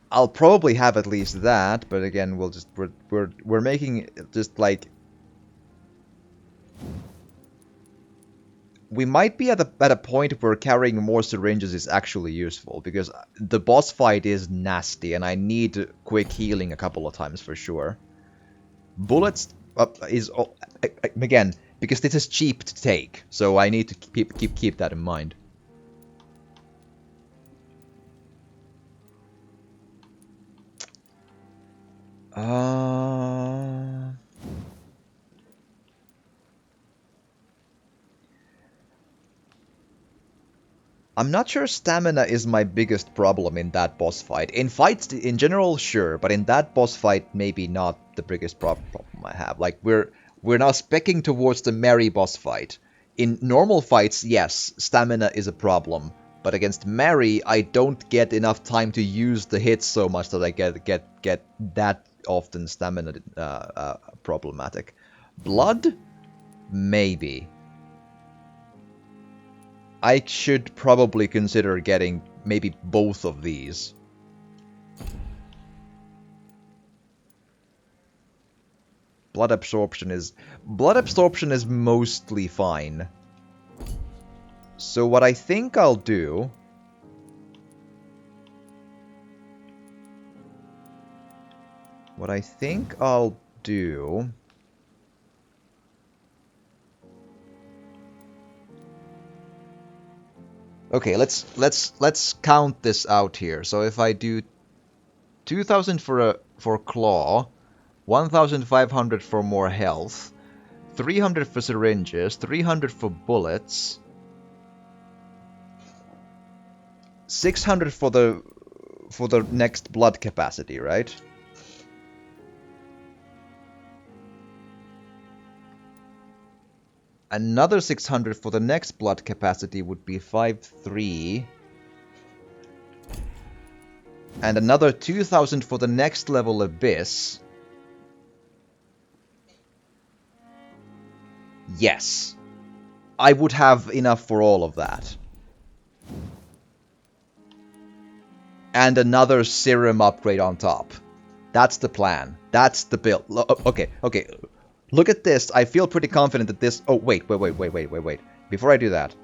I'll probably have at least that, but again, we're making just like we might be at a point where carrying more syringes is actually useful, because the boss fight is nasty and I need quick healing a couple of times for sure. Bullets is again because this is cheap to take, so I need to keep that in mind. I'm not sure stamina is my biggest problem in that boss fight. In fights in general, sure, but in that boss fight, maybe not the biggest problem I have. Like, we're now specking towards the Mary boss fight. In normal fights, yes, stamina is a problem, but against Mary, I don't get enough time to use the hits so much that I get that often stamina problematic. Blood? Maybe. I should probably consider getting maybe both of these. Blood absorption is mostly fine. So what I think I'll do Okay, let's count this out here. So if I do 2000 for claw, 1500 for more health, 300 for syringes, 300 for bullets, 600 for the next blood capacity, right? Another 600 for the next blood capacity would be 5,300. And another 2000 for the next level Abyss. Yes. I would have enough for all of that. And another serum upgrade on top. That's the plan. That's the build. Okay. Look at this. I feel pretty confident that this... Oh, wait. Before I do that.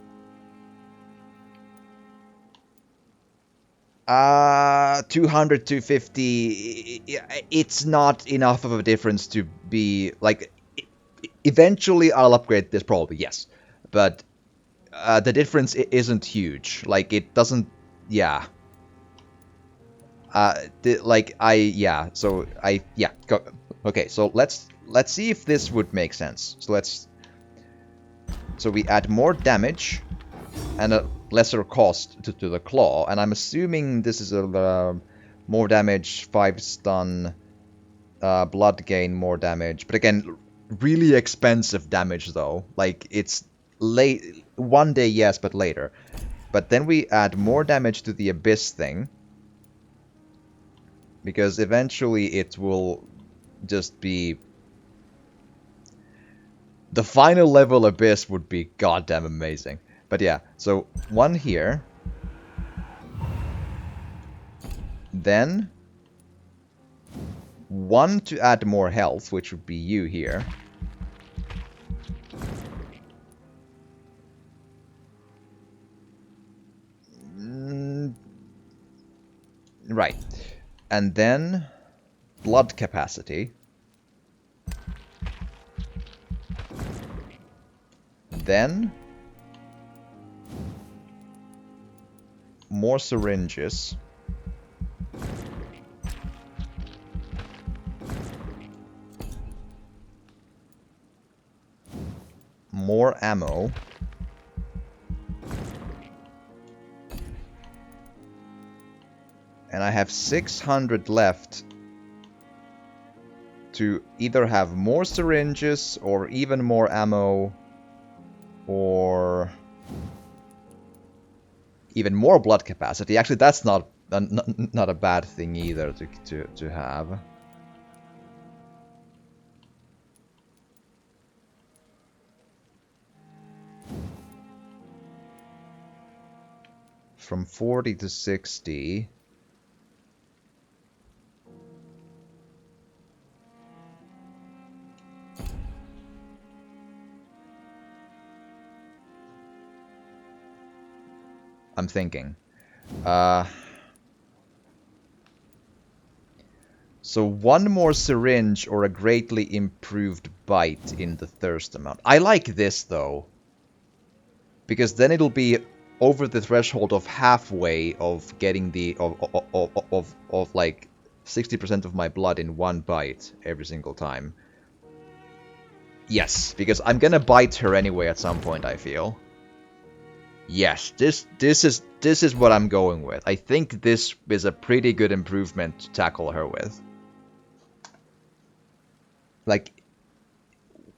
200, 250. It's not enough of a difference to be... Like, eventually I'll upgrade this probably, yes. But the difference isn't huge. Like, it doesn't... Yeah. Okay, so let's see if this would make sense. So we add more damage and a lesser cost to the claw, and I'm assuming this is a more damage, 5 stun, blood gain, more damage. But again, really expensive damage though. Like, it's late, one day yes, but later. But then we add more damage to the abyss thing, because eventually it will just be... The final level abyss would be goddamn amazing. But yeah, so 1 here. Then 1 to add more health, which would be you here. Right. And then blood capacity. Then more syringes. More ammo. And I have 600 left to either have more syringes or even more ammo or even more blood capacity. Actually, that's not a bad thing either to have. From 40 to 60. I'm thinking. So 1 more syringe or a greatly improved bite in the thirst amount. I like this though, because then it'll be over the threshold of halfway of getting the of like 60% of my blood in 1 bite every single time. Yes, because I'm gonna bite her anyway at some point, I feel. Yes, this is what I'm going with. I think this is a pretty good improvement to tackle her with. Like,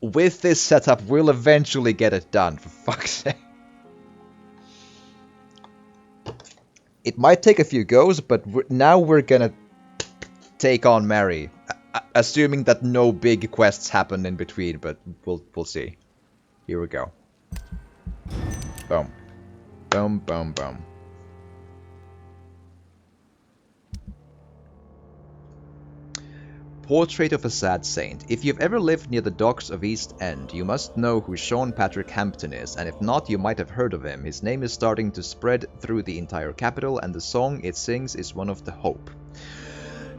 with this setup, we'll eventually get it done, for fuck's sake. It might take a few goes, but now we're gonna take on Mary. Assuming that no big quests happen in between, but we'll see. Here we go. Boom. Boom, boom, boom. Portrait of a Sad Saint. If you've ever lived near the docks of East End, you must know who Sean Patrick Hampton is, and if not, you might have heard of him. His name is starting to spread through the entire capital, and the song it sings is one of the Hope.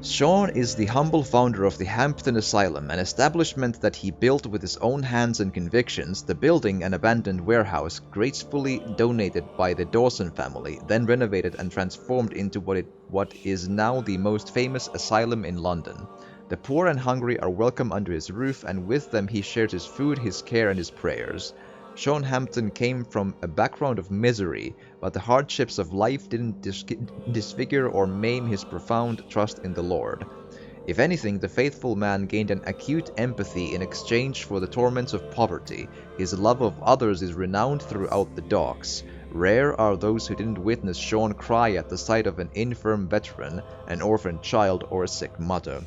Sean is the humble founder of the Hampton Asylum, an establishment that he built with his own hands and convictions. The building, an abandoned warehouse, gracefully donated by the Dawson family, then renovated and transformed into what is now the most famous asylum in London. The poor and hungry are welcome under his roof, and with them he shares his food, his care, and his prayers. Sean Hampton came from a background of misery, but the hardships of life didn't disfigure or maim his profound trust in the Lord. If anything, the faithful man gained an acute empathy in exchange for the torments of poverty. His love of others is renowned throughout the docks. Rare are those who didn't witness Sean cry at the sight of an infirm veteran, an orphaned child, or a sick mother.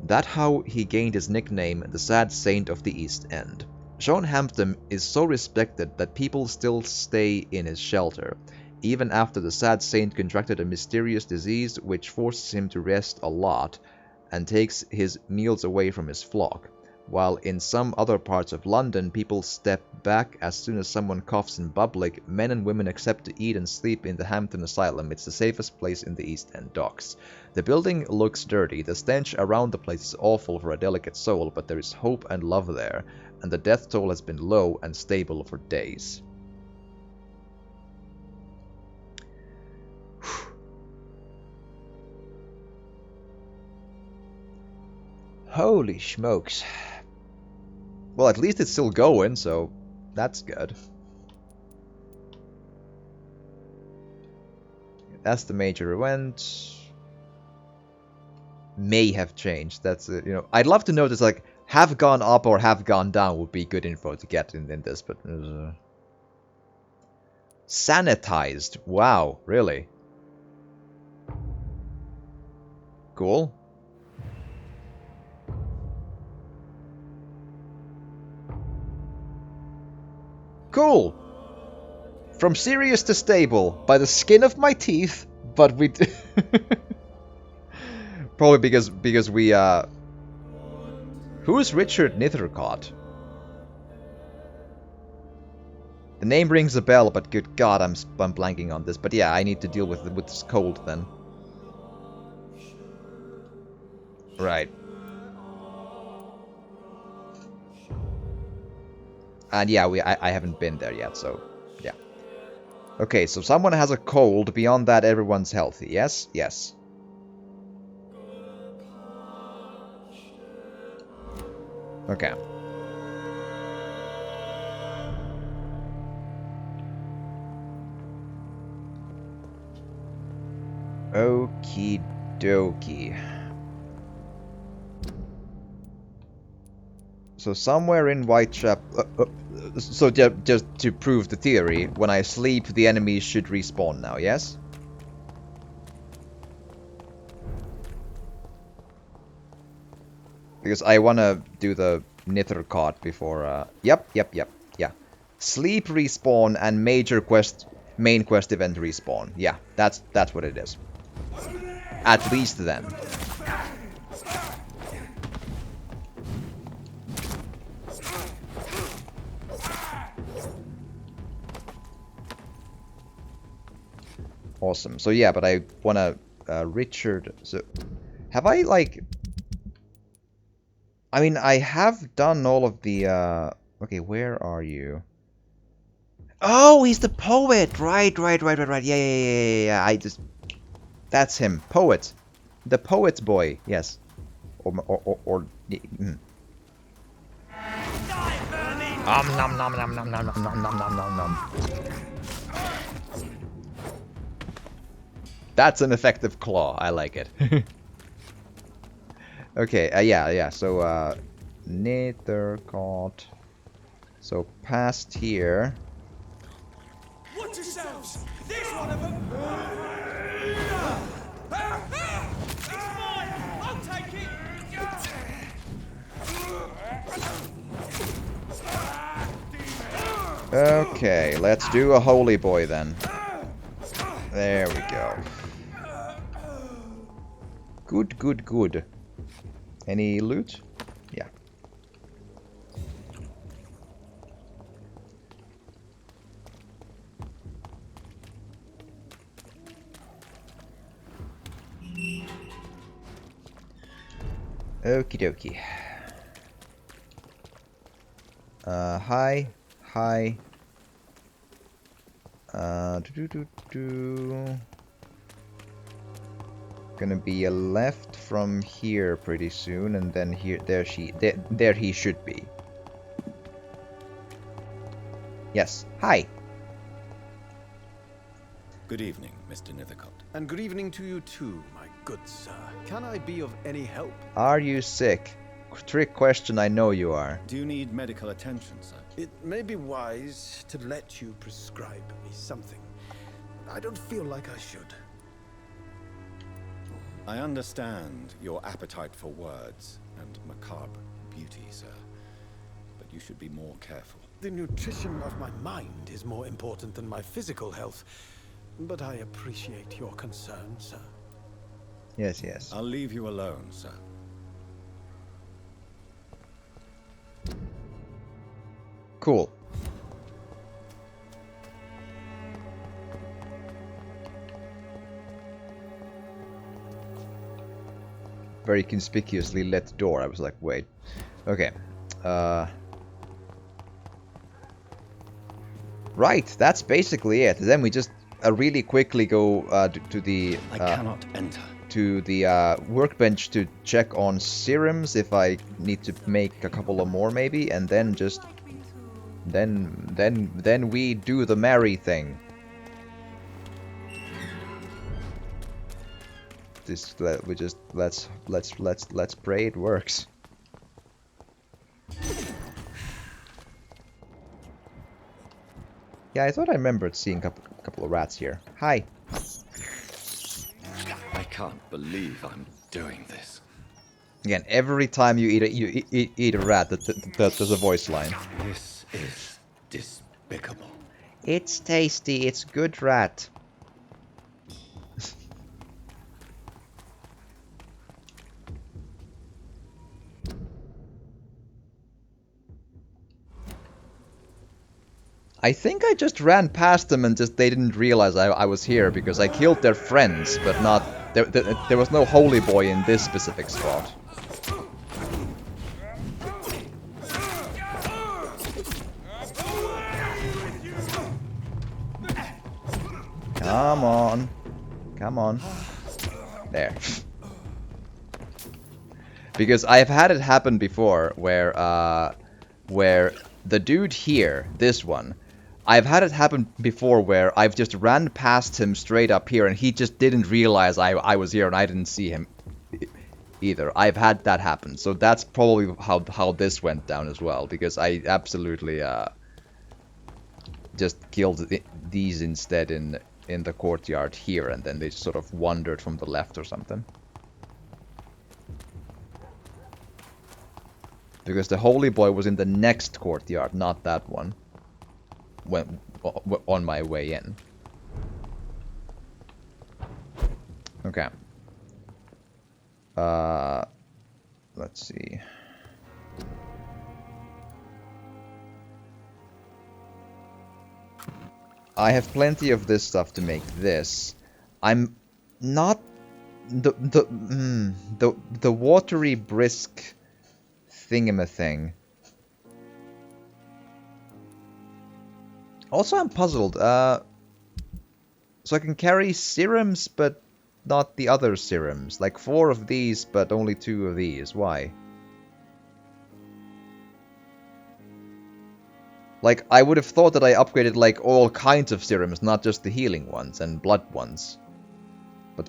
That's how he gained his nickname, the Sad Saint of the East End. Sean Hampton is so respected that people still stay in his shelter, even after the sad saint contracted a mysterious disease which forces him to rest a lot and takes his meals away from his flock. While in some other parts of London, people step back as soon as someone coughs in public, men and women accept to eat and sleep in the Hampton Asylum. It's the safest place in the East End docks. The building looks dirty. The stench around the place is awful for a delicate soul, but there is hope and love there, and the death toll has been low and stable for days. Holy smokes. Well, at least it's still going, so that's good. That's the major event. May have changed. That's you know, I'd love to know this, like, have gone up or have gone down would be good info to get in this, but sanitized. Wow, really? Cool. Cool. From serious to stable, by the skin of my teeth, but we probably because we who's Richard Nethercott? The name rings a bell, but good God, I'm blanking on this. But yeah, I need to deal with this cold then. Right. And yeah, I haven't been there yet, so yeah. Okay, so someone has a cold. Beyond that, everyone's healthy. Yes? Yes. Okay. Okie dokie. So somewhere in Whitechapel... so just to prove the theory, when I sleep, the enemies should respawn now, yes? Because I want to do the Nethercott before... Yep, yeah. Sleep respawn and main quest event respawn. Yeah, that's what it is. At least then. Awesome. So yeah, but I wanna Richard. So have I like? I mean, I have done all of the. Okay, where are you? Oh, he's the poet. Right. Yeah. I just. That's him. Poet. The poet's boy. Yes. Or nom nom nom nom nom nom nom nom nom nom. That's an effective claw. I like it. Okay, yeah. So, Nethercott. So, past here. Watch yourselves! There's one of them! It's mine! I'll take it! Okay, let's do a holy boy then. There we go. Good. Any loot? Yeah. Okie dokie. Hi. Gonna be a left from here pretty soon, and then here, there he should be. Yes. Hi. Good evening, Mr. Nethercott. And good evening to you too, my good sir. Can I be of any help? Are you sick? Trick question, I know you are. Do you need medical attention, sir? It may be wise to let you prescribe me something. I don't feel like I should. I understand your appetite for words and macabre beauty, sir. But you should be more careful. The nutrition of my mind is more important than my physical health. But I appreciate your concern, sir. Yes. I'll leave you alone, sir. Cool. Very conspicuously lit door. I was like, wait. Okay. Right, that's basically it. Then we just really quickly go to the... I cannot enter. To the workbench to check on serums if I need to make a couple of more maybe, and then just... Then we do the Mary thing. We just let's pray it works. Yeah, I thought I remembered seeing a couple of rats here. Hi. I can't believe I'm doing this. Again, every time you eat a rat, there's a voice line. This is despicable. It's tasty. It's good rat. I think I just ran past them and just they didn't realize I was here because I killed their friends, but not... There was no holy boy in this specific spot. Come on. Come on. There. Because I've had it happen before where the dude here, this one, I've had it happen before where I've just ran past him straight up here and he just didn't realize I was here and I didn't see him either. I've had that happen. So that's probably how this went down as well, because I absolutely just killed these instead in the courtyard here, and then they sort of wandered from the left or something. Because the holy boy was in the next courtyard, not that one. When on my way in. Okay. Let's see. I have plenty of this stuff to make this. I'm not the watery brisk thingamathing. Also, I'm puzzled. So I can carry serums, but not the other serums. Like 4 of these, but only 2 of these. Why? Like, I would have thought that I upgraded, like, all kinds of serums, not just the healing ones and blood ones.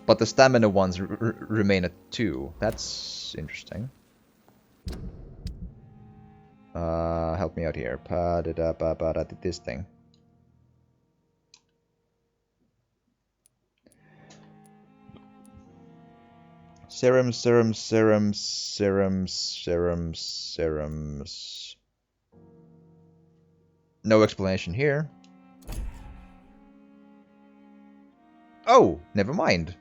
But the stamina ones remain at 2. That's interesting. Help me out here. This thing. Serums. No explanation here. Oh, never mind.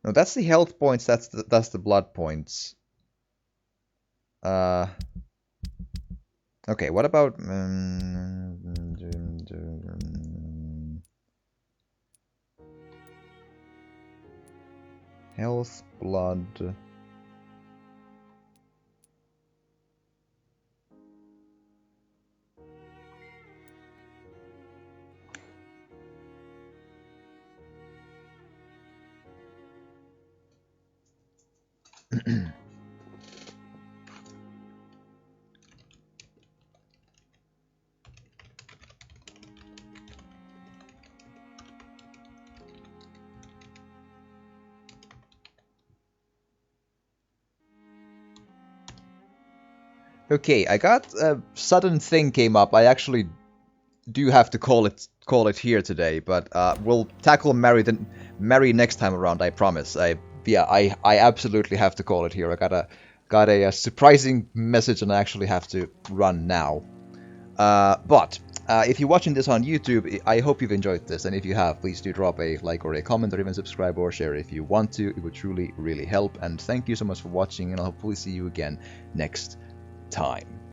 No, that's the health points, that's the blood points. Okay, what about health, blood. Okay, I got a sudden thing came up. I actually do have to call it here today, but we'll tackle Mary next time around. I promise. I absolutely have to call it here. I got a surprising message, and I actually have to run now. But if you're watching this on YouTube, I hope you've enjoyed this, and if you have, please do drop a like or a comment, or even subscribe or share if you want to. It would truly, really help. And thank you so much for watching, and I'll hopefully see you again next time.